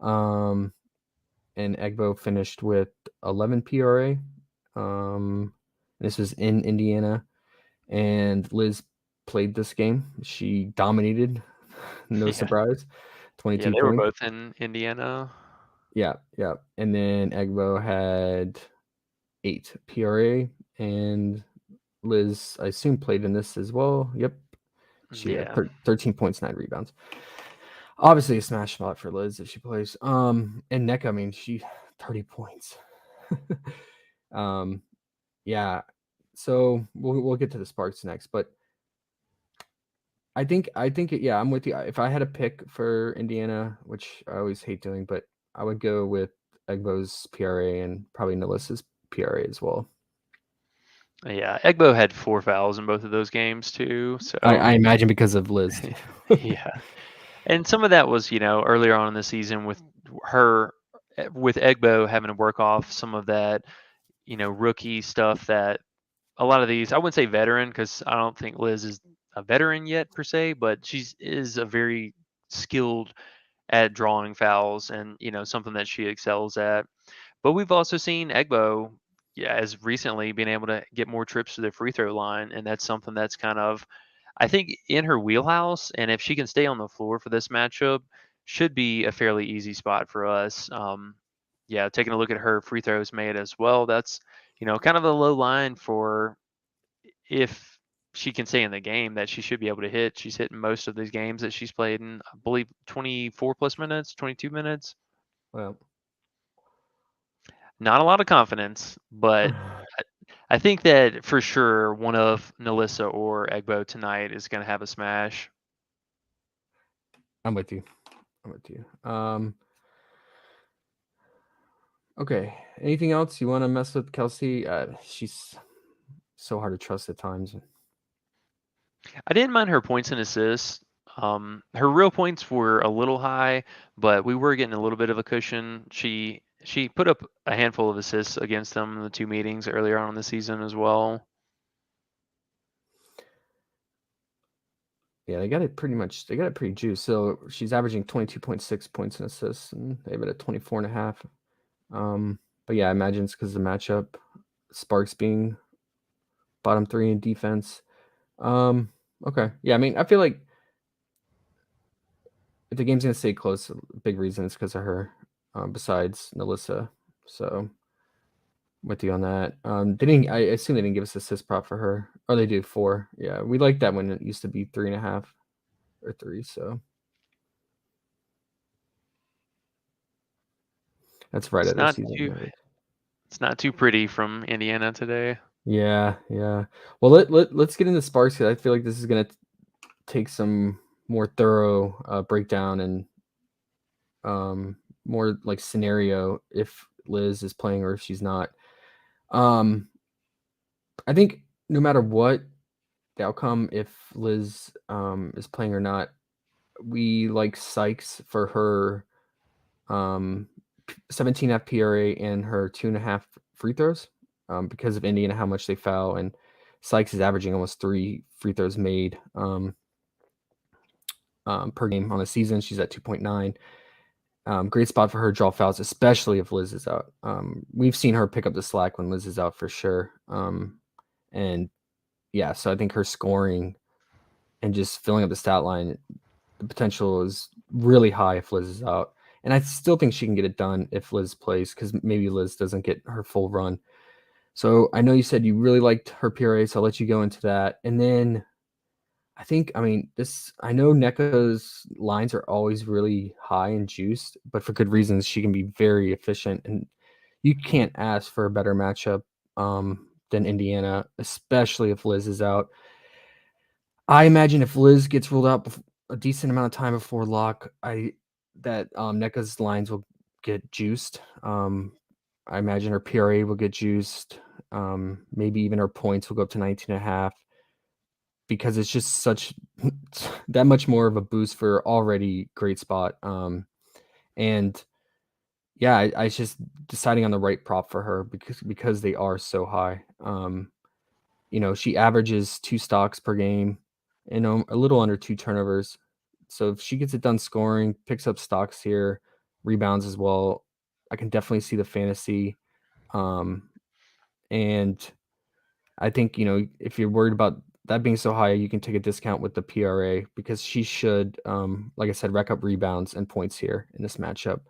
Um, and Egbo finished with 11 PRA. This was in Indiana, and Liz played this game. She dominated, no Yeah. surprise, Yeah, 22 they were points. both in Indiana. Yeah, yeah. And then Egbo had 8 PRA, and Liz, I assume, played in this as well. Yep. She had Yeah. 13 points, 9 rebounds. Obviously a smash spot for Liz if she plays. And NECA, I mean, she 30 points. Yeah. So we'll get to the Sparks next, but yeah, I'm with you. If I had a pick for Indiana, which I always hate doing, but I would go with Egbo's PRA and probably Nelissa's PRA as well. Yeah. Egbo had 4 fouls in both of those games too. So I imagine because of Liz too. yeah. And some of that was, earlier on in the season with her, with Egbo having to work off some of that, rookie stuff that a lot of these, I wouldn't say veteran because I don't think Liz is a veteran yet per se, but is a very skilled at drawing fouls and, something that she excels at. But we've also seen Egbo, yeah, as recently being able to get more trips to the free throw line. And that's something that's kind of, I think in her wheelhouse, and if she can stay on the floor for this matchup, should be a fairly easy spot for us. Yeah, taking a look at her free throws made as well. That's kind of a low line for if she can stay in the game that she should be able to hit. She's hitting most of these games that she's played in, I believe, 24 plus minutes, 22 minutes. Well, Not a lot of confidence, but I think that for sure one of Nalissa or Egbo tonight is going to have a smash. I'm with you. I'm with you. Okay. Anything else you want to mess with Kelsey? She's so hard to trust at times. I didn't mind her points and assists. Her real points were a little high, but we were getting a little bit of a cushion. She put up a handful of assists against them in the two meetings earlier on in the season as well. Yeah, they got it pretty juiced. So she's averaging 22.6 points and assists, and they have it at 24.5. But yeah, I imagine it's because of the matchup. Sparks being bottom 3 in defense. Okay. Yeah, I mean, I feel like if the game's gonna stay close, a big reason is because of her, besides Nalissa. So with you on that. I assume they didn't give us assist prop for her. Oh, they do 4. Yeah, we like that when it used to be 3.5 or 3. So that's right It's at their not season too average. it's not too pretty from Indiana today. Yeah, yeah. Well, let's get into Sparks because I feel like this is gonna take some more thorough breakdown and more like scenario if Liz is playing or if she's not. I think no matter what the outcome, if Liz is playing or not, we like Sykes for her 17 FPRA and her 2.5 free throws because of Indiana how much they foul, and Sykes is averaging almost 3 free throws made per game on the season. She's at 2.9. Great spot for her to draw fouls, especially if Liz is out. We've seen her pick up the slack when Liz is out for sure. And yeah, so I think her scoring and just filling up the stat line, the potential is really high if Liz is out. And I still think she can get it done if Liz plays because maybe Liz doesn't get her full run. So I know you said you really liked her PRA, so I'll let you go into that. And then I know NECA's lines are always really high and juiced, but for good reasons. She can be very efficient, and you can't ask for a better matchup than Indiana, especially if Liz is out. I imagine if Liz gets ruled out a decent amount of time before lock, that NECA's lines will get juiced. I imagine her PRA will get juiced. Maybe even her points will go up to 19.5 because it's just such that much more of a boost for already great spot. And yeah, I just deciding on the right prop for her because they are so high. She averages 2 stocks per game and a little under 2 turnovers. So if she gets it done scoring, picks up stocks here, rebounds as well, I can definitely see the fantasy. And I think, if you're worried about that being so high, you can take a discount with the PRA because she should, like I said, rack up rebounds and points here in this matchup.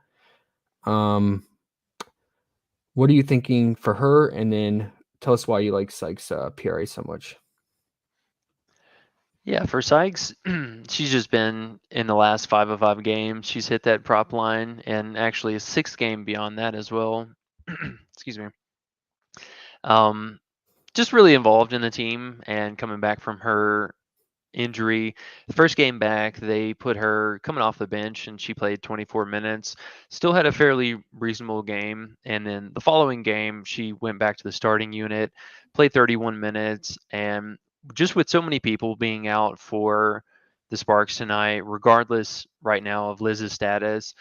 What are you thinking for her? And then tell us why you like Sykes' PRA so much. Yeah, for Sykes, she's just been in the last 5 of 5 games. She's hit that prop line and actually a 6th game beyond that as well. Excuse me. Just really involved in the team and coming back from her injury. The first game back, they put her coming off the bench and she played 24 minutes. Still had a fairly reasonable game. And then the following game, she went back to the starting unit, played 31 minutes. And just with so many people being out for the Sparks tonight, regardless right now of Liz's status,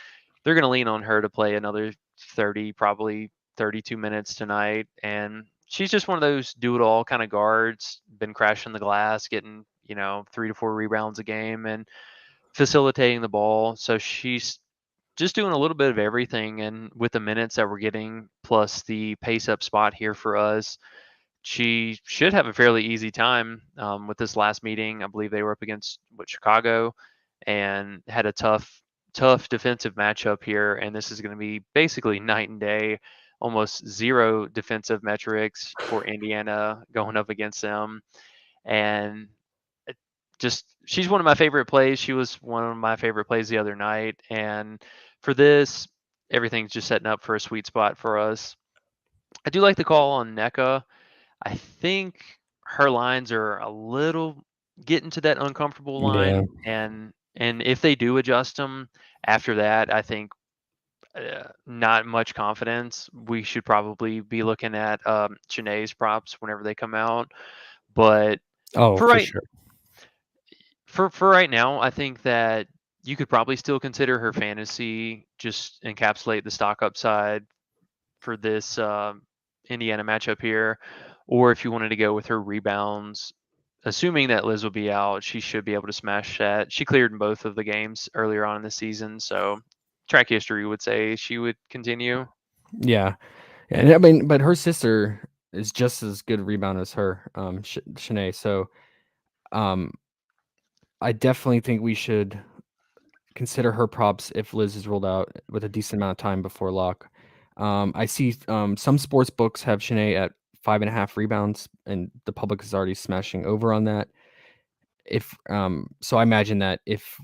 they're going to lean on her to play another 30, probably 32 minutes tonight. And she's just one of those do it all kind of guards, been crashing the glass, getting, 3 to 4 rebounds a game and facilitating the ball. So she's just doing a little bit of everything. And with the minutes that we're getting, plus the pace up spot here for us, she should have a fairly easy time with this last meeting. I believe they were up against Chicago, and had a tough defensive matchup here. And this is going to be basically night and day, almost zero defensive metrics for Indiana going up against them. And just she's one of my favorite plays. She was one of my favorite plays the other night, and for this, everything's just setting up for a sweet spot for us. I do like the call on NECA. I think her lines are a little getting to that uncomfortable Yeah. line, and if they do adjust them after that, I think not much confidence. We should probably be looking at Janae's props whenever they come out. But Oh, for for right sure. for right now, I think that you could probably still consider her fantasy, just encapsulate the stock upside for this Indiana matchup here. Or if you wanted to go with her rebounds, assuming that Liz will be out, she should be able to smash that. She cleared in both of the games earlier on in the season, so track history would say she would continue. Yeah. And I mean, but her sister is just as good a rebound as her, Shanae. So, um, I definitely think we should consider her props if Liz is ruled out with a decent amount of time before lock. I see some sports books have Shanae at 5.5 rebounds, and the public is already smashing over on that. If so, I imagine that if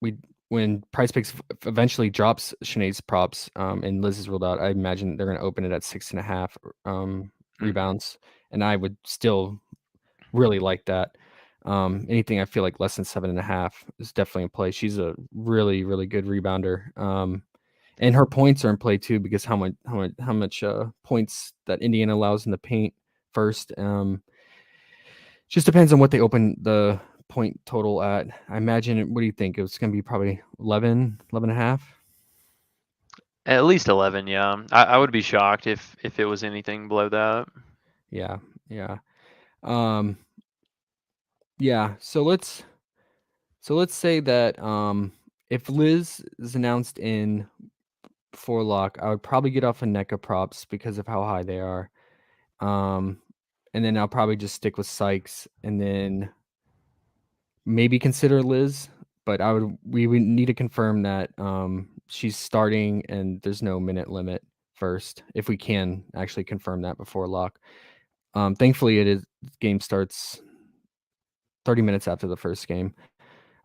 we when Price Picks eventually drops Shanae's props and Liz is ruled out, I imagine they're going to open it at 6.5 rebounds, and I would still really like that. Anything I feel like less than 7.5 is definitely in play. She's a really, really good rebounder. And her points are in play too because how much points that Indiana allows in the paint first. Just depends on what they open the point total at. I imagine. What do you think? It's going to be probably 11, 11.5. At least 11, yeah. I would be shocked if it was anything below that. Yeah, yeah, um, yeah. So let's say that if Liz is announced in 4 lock, I would probably get off of NECA props because of how high they are. Um, and then I'll probably just stick with Sykes and then maybe consider Liz. But we would need to confirm that she's starting and there's no minute limit first, if we can actually confirm that before lock. Thankfully, game starts 30 minutes after the first game.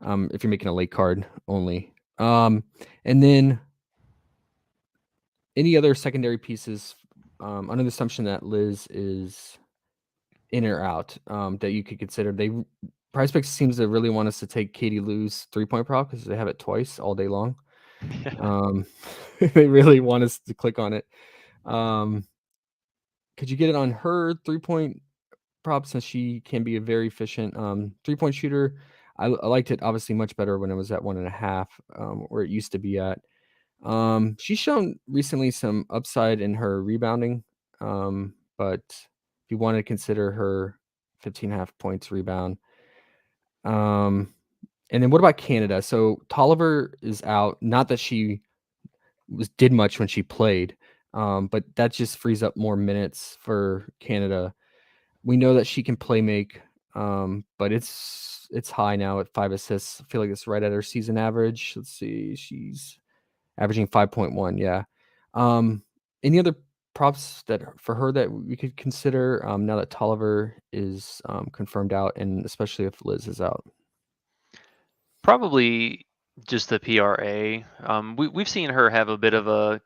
If you're making a late card only. And then any other secondary pieces, under the assumption that Liz is in or out, that you could consider. Prize Picks seems to really want us to take Katie Lou's 3-point prop because they have it twice all day long. They really want us to click on it. Could you get it on her 3-point prop since she can be a very efficient 3-point shooter? I liked it obviously much better when it was at 1.5, where it used to be at. She's shown recently some upside in her rebounding, but if you want to consider her 15.5 points rebound. And then what about Canada? So Tolliver is out. Not that she did much when she played, but that just frees up more minutes for Canada. We know that she can play make, but it's high now at 5 assists. I feel like it's right at her season average. Let's see, she's averaging 5.1. Yeah. Any other props that for her that we could consider now that Tolliver is confirmed out, and especially if Liz is out? Probably just the PRA. We've seen her have a bit of a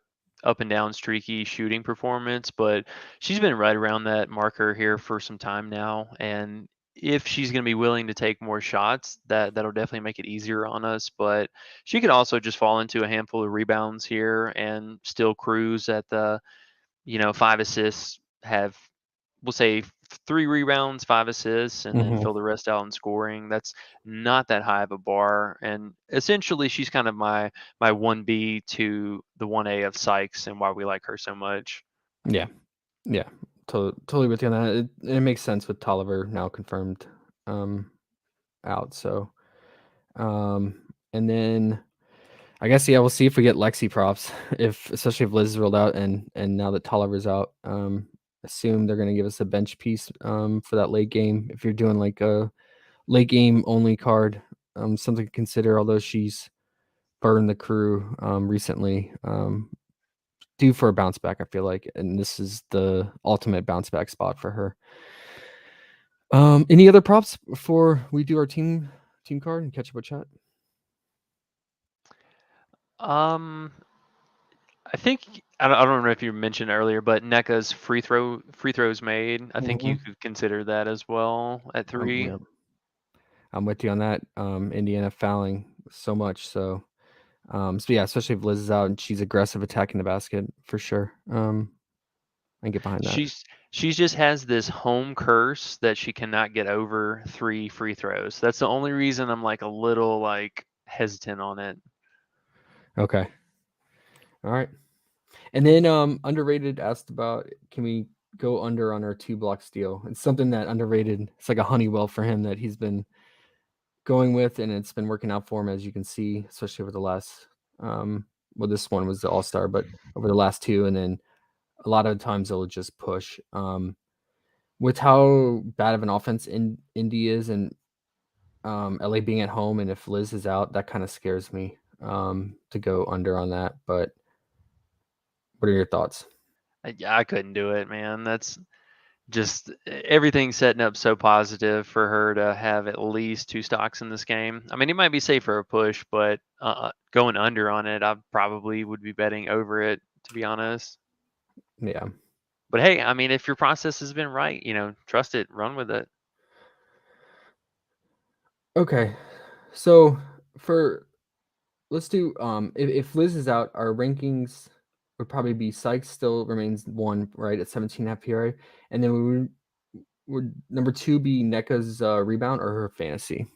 up and down streaky shooting performance, but she's been right around that marker here for some time now. And if she's going to be willing to take more shots, that'll definitely make it easier on us. But she could also just fall into a handful of rebounds here and still cruise at the 5 assists, have, we'll say, 3 rebounds, 5 assists, and then Mhm. fill the rest out in scoring. That's not that high of a bar. And essentially, she's kind of my 1B to the 1A of Sykes and why we like her so much. Yeah. Yeah. Totally with you on that. It makes sense with Tolliver now confirmed um, out. So, and then I guess we'll see if we get Lexi props, if especially if Liz is ruled out and now that Tolliver's out. assume they're going to give us a bench piece for that late game. If you're doing like a late game only card, something to consider. Although she's burned the crew recently, due for a bounce back, I feel like, and this is the ultimate bounce back spot for her. Any other props before we do our team card and catch up with chat? Um, I think I don't know if you mentioned earlier, but NECA's free throws made. I think you could consider that as well at 3. Yeah, I'm with you on that. Indiana fouling so much, so yeah, especially if Liz is out and she's aggressive attacking the basket for sure. I can get behind that. She just has this home curse that she cannot get over 3 free throws. That's the only reason I'm like a little like hesitant on it. Okay. All right. And then underrated asked about, can we go under on our 2-block steal? It's something that underrated. It's like a Honeywell for him that he's been going with, and it's been working out for him, as you can see, especially over the last well, this one was the All-Star, but over the last 2, and then a lot of times they'll just push. With how bad of an offense Indy is, and LA being at home, and if Liz is out, that kind of scares me to go under on that. But what are your thoughts? I couldn't do it, man. That's just everything setting up so positive for her to have at least 2 stocks in this game. I mean, it might be safe for a push, but going under on it, I probably would be betting over it, to be honest. Yeah. But hey, I mean, if your process has been right, trust it, run with it. Okay. So let's do if Liz is out, our rankings would probably be Sykes still remains 1, right, at 17.5 PRA, and then would number 2 be NECA's rebound or her fantasy?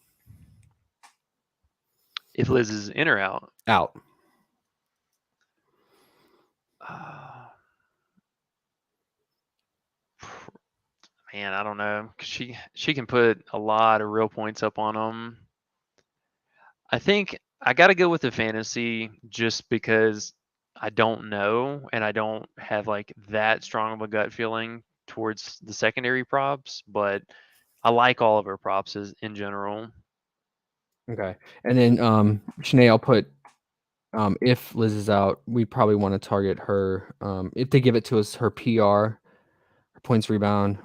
If Liz is in or out, Out. man, I don't know. 'Cause she can put a lot of real points up on them. I think I got to go with the fantasy just because I don't know and I don't have like that strong of a gut feeling towards the secondary props, but I like all of her props in general. Okay. And then Shanae, I'll put if Liz is out, we probably want to target her. If they give it to us, her PR, her points rebound,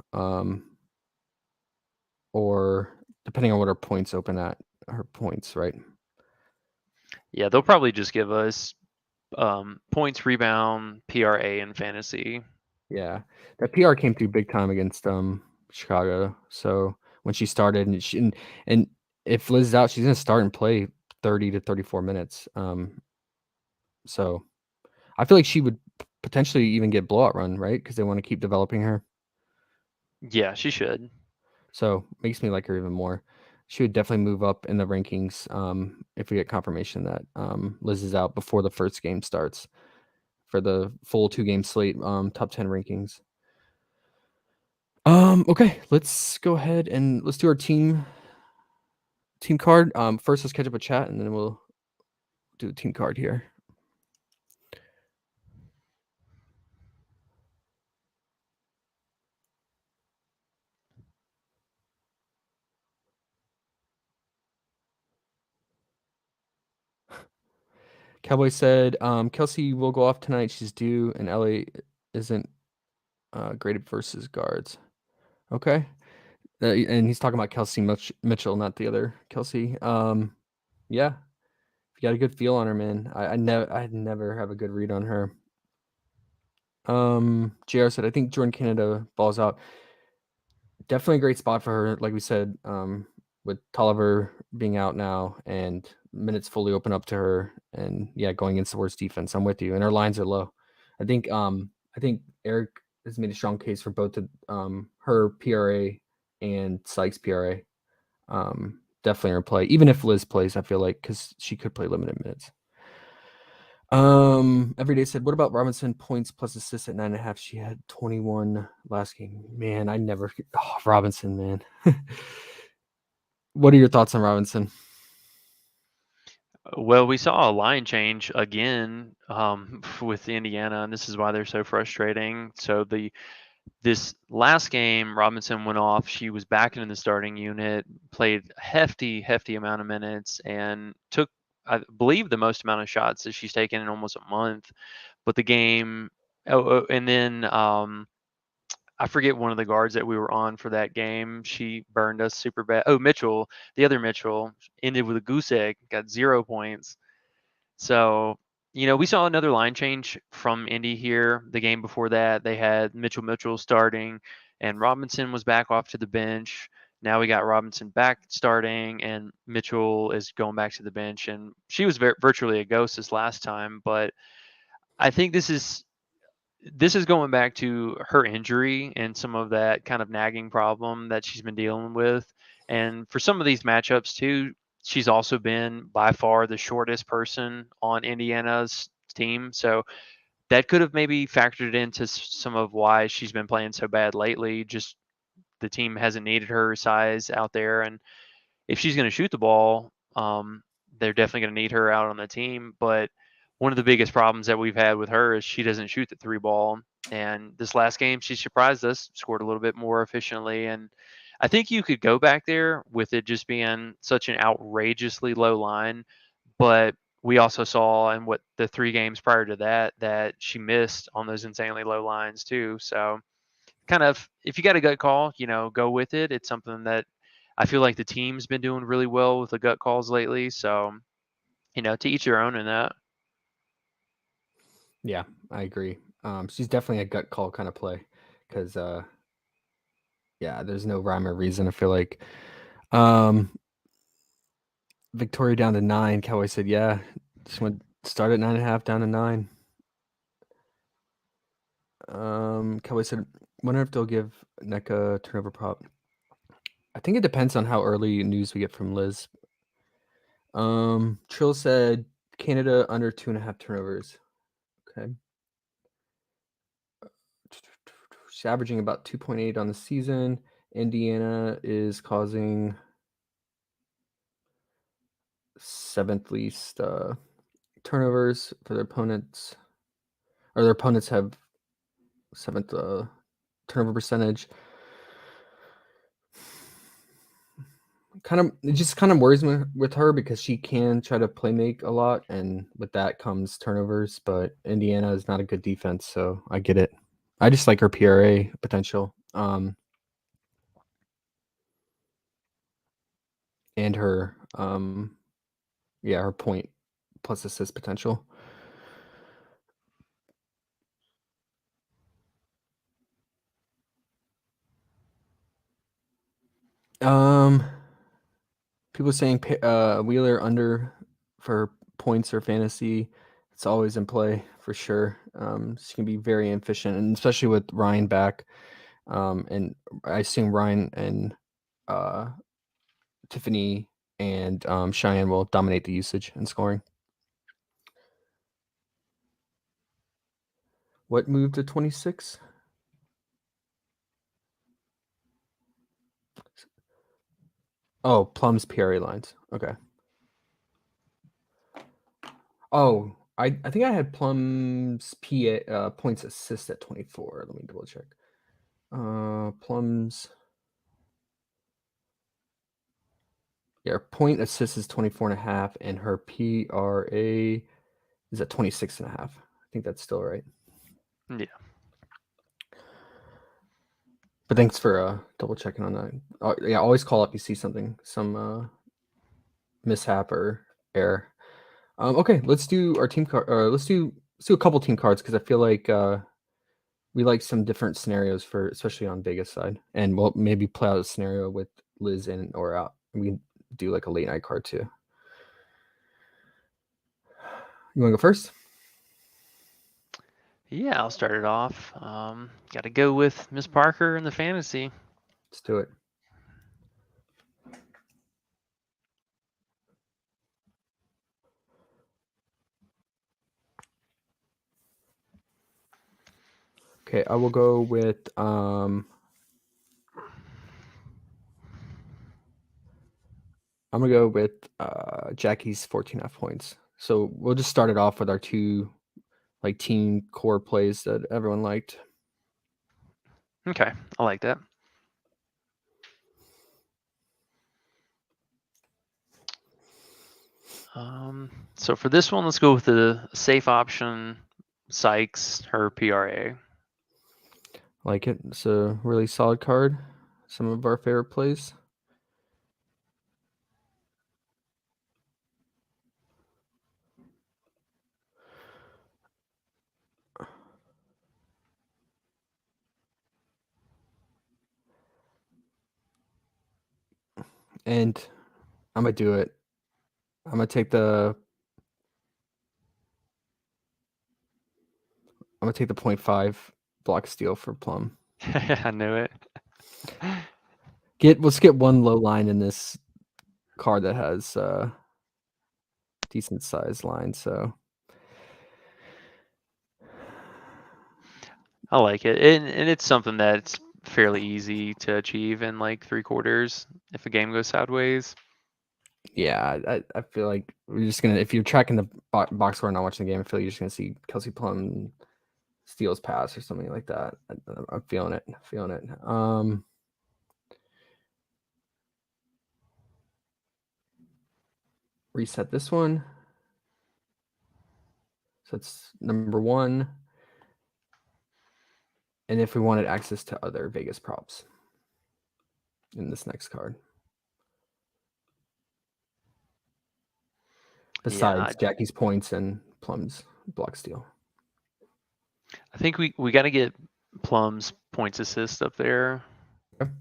or depending on what her points open at, her points, right? Yeah, they'll probably just give us points, rebound, PRA, and fantasy. Yeah, that PR came through big time against Chicago. So when she started, and if Liz is out, she's gonna start and play 30 to 34 minutes. So I feel like she would potentially even get blowout run, right? Because they want to keep developing her. Yeah, she should. So makes me like her even more. She would definitely move up in the rankings if we get confirmation that Liz is out before the first game starts for the full 2-game slate top 10 rankings. Okay, let's go ahead and let's do our team card. First, let's catch up a chat, and then we'll do the team card here. Cowboy said, Kelsey will go off tonight. She's due, and LA isn't graded versus guards. Okay. And he's talking about Kelsey Mitchell, not the other Kelsey. Yeah. If you got a good feel on her, man. I never have a good read on her. JR said, I think Jordan Canada balls out. Definitely a great spot for her, like we said, with Tolliver being out now and minutes fully open up to her, and yeah, going against the worst defense. I'm with you. And her lines are low. I think Eric has made a strong case for both her PRA and Sykes PRA. Definitely her play. Even if Liz plays, I feel like, because she could play limited minutes. Everyday said, what about Robinson points plus assists at 9.5? She had 21 last game. Man, I never Robinson, man. What are your thoughts on Robinson? Well, we saw a line change again with Indiana, and this is why they're so frustrating. So the This last game, Robinson went off. She was back in the starting unit, played a hefty amount of minutes, and took, I believe, the most amount of shots that she's taken in almost a month. But the game, and then I forget one of the guards that we were on for that game. She burned us super bad. Oh, Mitchell, the other Mitchell, ended with a goose egg, got 0 points. So, we saw another line change from Indy here. The game before that, they had Mitchell starting, and Robinson was back off to the bench. Now we got Robinson back starting, and Mitchell is going back to the bench. And she was virtually a ghost this last time, but I think this is going back to her injury and some of that kind of nagging problem that she's been dealing with. And for some of these matchups too, she's also been by far the shortest person on Indiana's team. So that could have maybe factored into some of why she's been playing so bad lately. Just the team hasn't needed her size out there. And if she's going to shoot the ball, they're definitely going to need her out on the team. But one of the biggest problems that we've had with her is she doesn't shoot the three ball. And this last game, she surprised us, scored a little bit more efficiently. And I think you could go back there with it just being such an outrageously low line. But we also saw in what the 3 games prior to that she missed on those insanely low lines too. So kind of, if you got a gut call, go with it. It's something that I feel like the team's been doing really well with the gut calls lately. So, to each their own in that. Yeah, I agree. She's definitely a gut call kind of play because, yeah, there's no rhyme or reason. I feel like Victoria down to 9. Cowboy said, yeah, just went start at 9.5 down to 9. Cowboy said, wonder if they'll give NECA turnover prop. I think it depends on how early news we get from Liz. Trill said Canada under 2.5 turnovers. Okay. She's averaging about 2.8 on the season. Indiana is causing 7th least turnovers for their opponents, or their opponents have 7th turnover percentage. It just kind of worries me with her because she can try to play make a lot, and with that comes turnovers. But Indiana is not a good defense, so I get it. I just like her PRA potential, and her her point plus assist potential. People saying Wheeler under for points or fantasy. It's always in play for sure. She can be very efficient, and especially with Ryan back. And I assume Ryan and Tiffany and Cheyenne will dominate the usage and scoring. What moved to 26? Oh, Plum's PRA lines. Okay. Oh, I think I had Plum's PA points assist at 24. Let me double check. Plum's point assist is 24.5, and her PRA is at 26.5. I think that's still right. Yeah. But thanks for double checking on that. Yeah, always call up if you see something, some mishap or error. Okay, let's do our team card. Let's do a couple team cards because I feel like we like some different scenarios for, especially on Vegas side, and we'll maybe play out a scenario with Liz in or out. We can do like a late night card too. You want to go first? Yeah, I'll start it off. Got to go with Miss Parker in the fantasy. Let's do it. Okay, I will go with I'm gonna go with Jackie's 14.5 points. So we'll just start it off with our 2 like team core plays that everyone liked. Okay, I like that. So for this one, let's go with the safe option. Sykes, her PRA. Like it. It's a really solid card. Some of our favorite plays. And I'm gonna do it. I'm gonna take the 0.5 block steal for Plum. I knew it. Let's get one low line in this card that has decent size line. So I like it, and it's something that's fairly easy to achieve in like 3/4 if a game goes sideways. yeah, I feel like we're just gonna, if you're tracking the box score and not watching the game, I feel like you're just gonna see Kelsey Plum steals pass or something like that. I'm feeling it. Feeling it. Reset this one. So it's number 1. And if we wanted access to other Vegas props in this next card, Yeah, besides Jackie's points and Plum's block steal. I think we got to get Plum's points assist up there. Okay.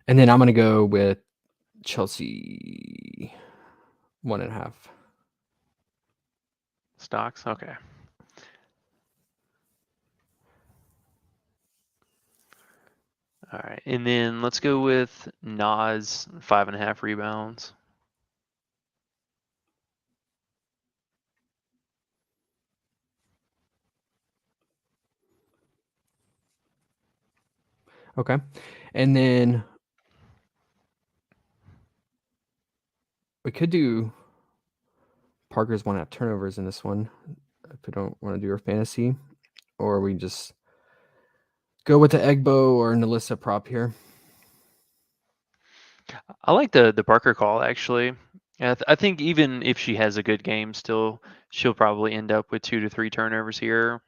And then I'm gonna go with Chelsea 1.5. Stocks, okay. All right, and then let's go with Nas 5.5 rebounds. Okay. And then we could do Parker's 1.5 turnovers in this one if we don't want to do our fantasy, or we just go with the Egbo or Nalissa prop here. I like the Parker call actually. I think even if she has a good game, still she'll probably end up with 2 to 3 turnovers here.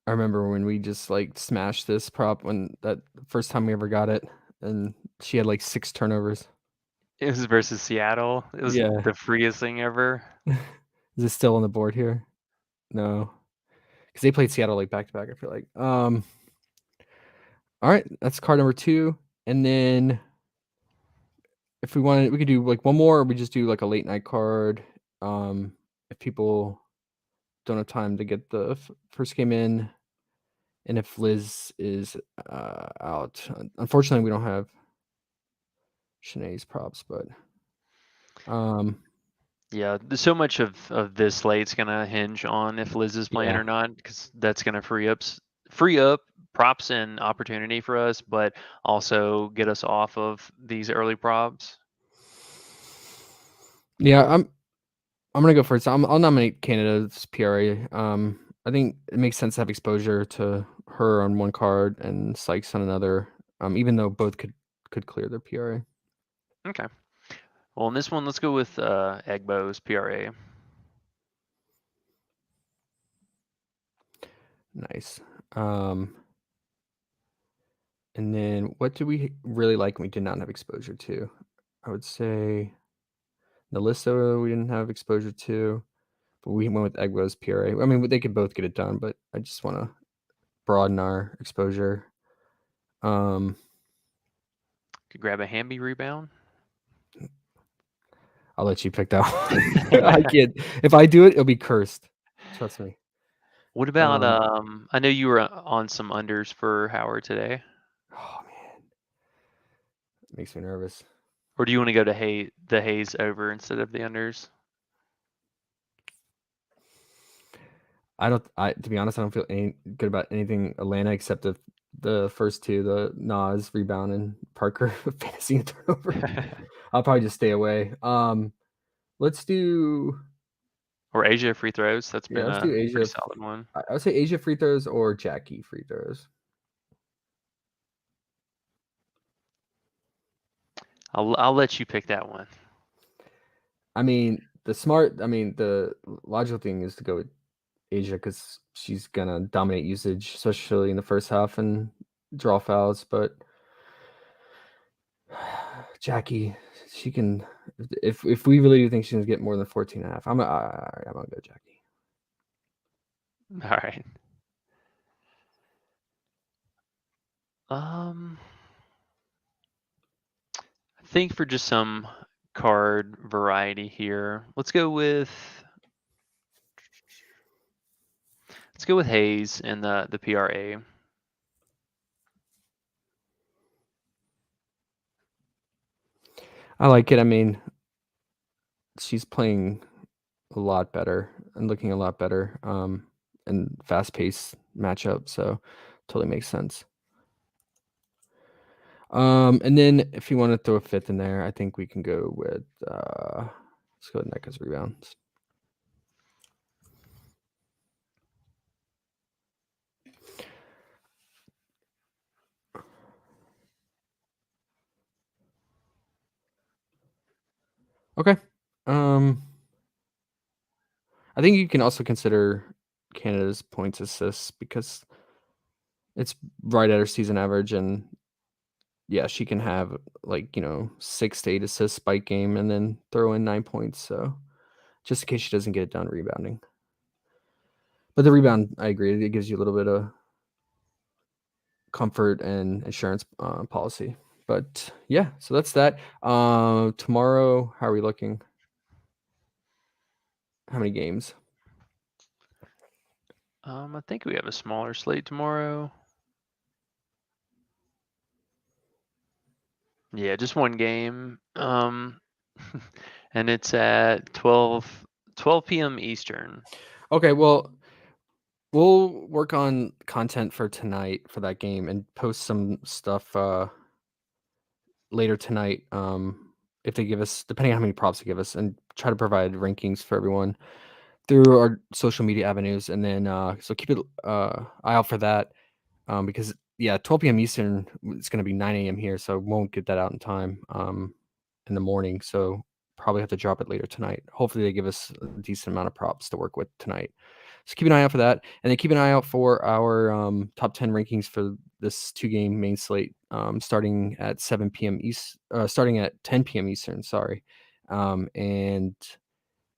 I remember when we just like smashed this prop when that first time we ever got it, and she had like 6 turnovers. It was versus Seattle. It was Yeah. the freest thing ever. Is it still on the board here? No, because they played Seattle like back to back. I feel like. All right, that's card number 2, and then if we wanted, we could do like one more, or we just do like a late night card. If people don't have time to get the first game in, and if Liz is out, unfortunately, we don't have Shanae's props, but Yeah, so much of this slate's gonna hinge on if Liz is playing yeah, or not, because that's gonna free up props and opportunity for us, but also get us off of these early props. yeah, I'm gonna go first. I'll nominate Canada's PRA. I think it makes sense to have exposure to her on one card and Sykes on another. Even though both could clear their PRA. Okay. Well, in this one, let's go with Egbo's PRA. Nice. And then what do we really like and we did not have exposure to? I would say Nalissa we didn't have exposure to, but we went with Egbo's PRA. I mean, they could both get it done, but I just want to broaden our exposure. Could grab a Hamby rebound. I'll let you pick that one. I can't. If I do it, it'll be cursed. Trust me. What about I know you were on some unders for Howard today. Oh man, it makes me nervous. Or do you want to go to the Hayes over instead of the unders? To be honest, I don't feel any good about anything Atlanta except if the first two, the Nas rebound and Parker fantasy and turnover. I'll probably just stay away. Let's do Or Asia free throws. That's been let's a do Asia. pretty solid one. I would say Asia free throws or Jackie free throws. I'll let you pick that one. I mean, the logical thing is to go with Asia because she's gonna dominate usage, especially in the first half and draw fouls. But Jackie, she can. If we really do think she's gonna get more than 14.5, I'm gonna go Jackie. All right. I think for just some card variety here, let's go with Hayes and the PRA. I like it. I mean, she's playing a lot better and looking a lot better in fast-paced matchup, so totally makes sense. And then if you want to throw a fifth in there, I think we can go with let's go with Neka's rebounds. Okay. I think you can also consider Canada's points assists because it's right at her season average, and yeah, she can have 6 to 8 assists spike game and then throw in 9 points. So just in case she doesn't get it done rebounding. But the rebound, I agree, it gives you a little bit of comfort and insurance policy. But yeah, so that's that. Tomorrow, how are we looking? How many games? I think we have a smaller slate tomorrow. Yeah, just one game. And it's at 12 p.m. Eastern. Okay, well, we'll work on content for tonight for that game and post some stuff later tonight. If they give us, depending on how many props they give us, and try to provide rankings for everyone through our social media avenues. And then so keep an eye out for that because 12 p.m. Eastern, it's going to be 9 a.m. here, so won't get that out in time in the morning. So probably have to drop it later tonight. Hopefully they give us a decent amount of props to work with tonight. So keep an eye out for that. And then keep an eye out for our top 10 rankings for this 2-game main slate starting at 7 p.m. starting at 10 p.m. Eastern, sorry. And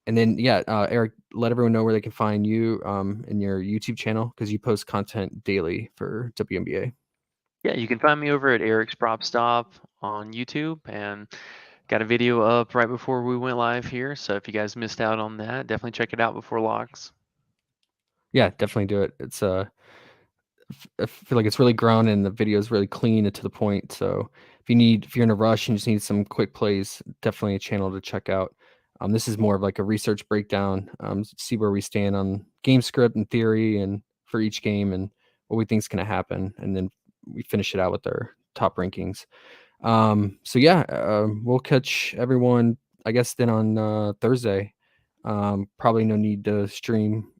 then, Eric, let everyone know where they can find you in your YouTube channel because you post content daily for WNBA. Yeah, you can find me over at Eric's Prop Stop on YouTube, and got a video up right before we went live here. So if you guys missed out on that, definitely check it out before locks. Yeah, definitely do it. It's I feel like it's really grown and the video is really clean and to the point. So if you're in a rush and just need some quick plays, definitely a channel to check out. This is more of like a research breakdown, see where we stand on game script and theory and for each game and what we think is going to happen. And then we finish it out with our top rankings. We'll catch everyone, I guess, then on Thursday. Probably no need to stream.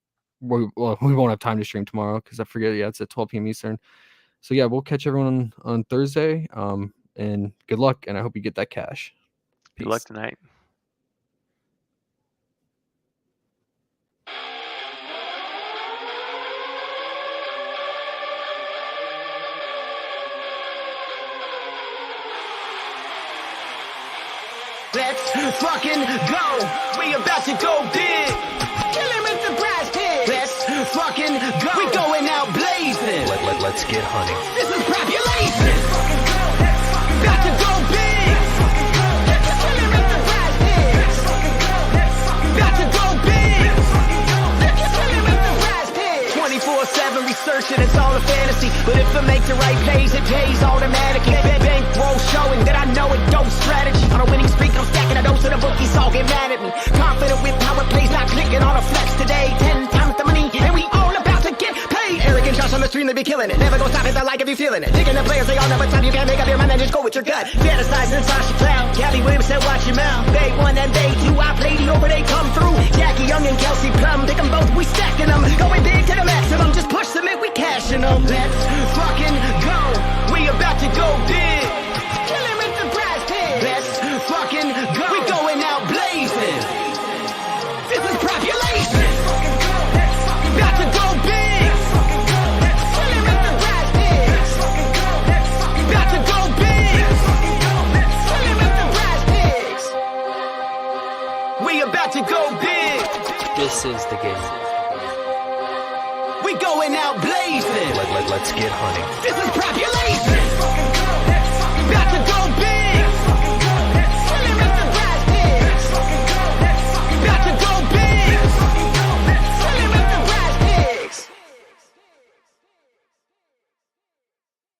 We won't have time to stream tomorrow because I forget. Yeah, it's at 12 p.m. Eastern. So yeah, we'll catch everyone on Thursday. And good luck, and I hope you get that cash. Peace. Good luck tonight. Let's fucking go. We about to go big. Kill him with the brass pig. Let's fucking go. We going out blazing. Let's get hunting. This is population. About to go big. Kill him with the brass pig. About to go big. Kill him with the brass pig. 24/7 researching, it's all a fantasy. But if I make the right plays, it pays automatically. Bankroll showing that I know it dope strategy. On a winning streak, I'm stacking a dose of the bookies, all get mad at me. Confident with power plays, not clicking on a flex today. 10 times the money, and we all about to get paid. Eric and Josh on the stream, they be killing it. Never gonna stop it, I like if you feeling it. Digging the players, they all know what time you can't make up your mind, man, just go with your gut. Fantasizing, Sasha Clown. Gabby Williams said, watch your mouth. They 1 and they 2, I played the over, they come through. Jackie Young and Kelsey Plum, pick them both, we stacking them. Going big to the maximum, just push them in, we cashing them. Let's fucking go, we about to go big. Killing with the prize pig. Let's fucking go, we going out blazing. This is population. About to go big. Killing with the prize pig. About to go big. Killing with the prize pigs. We about to go big. This is the game. We going out blazing. Let's get hunting. This is population.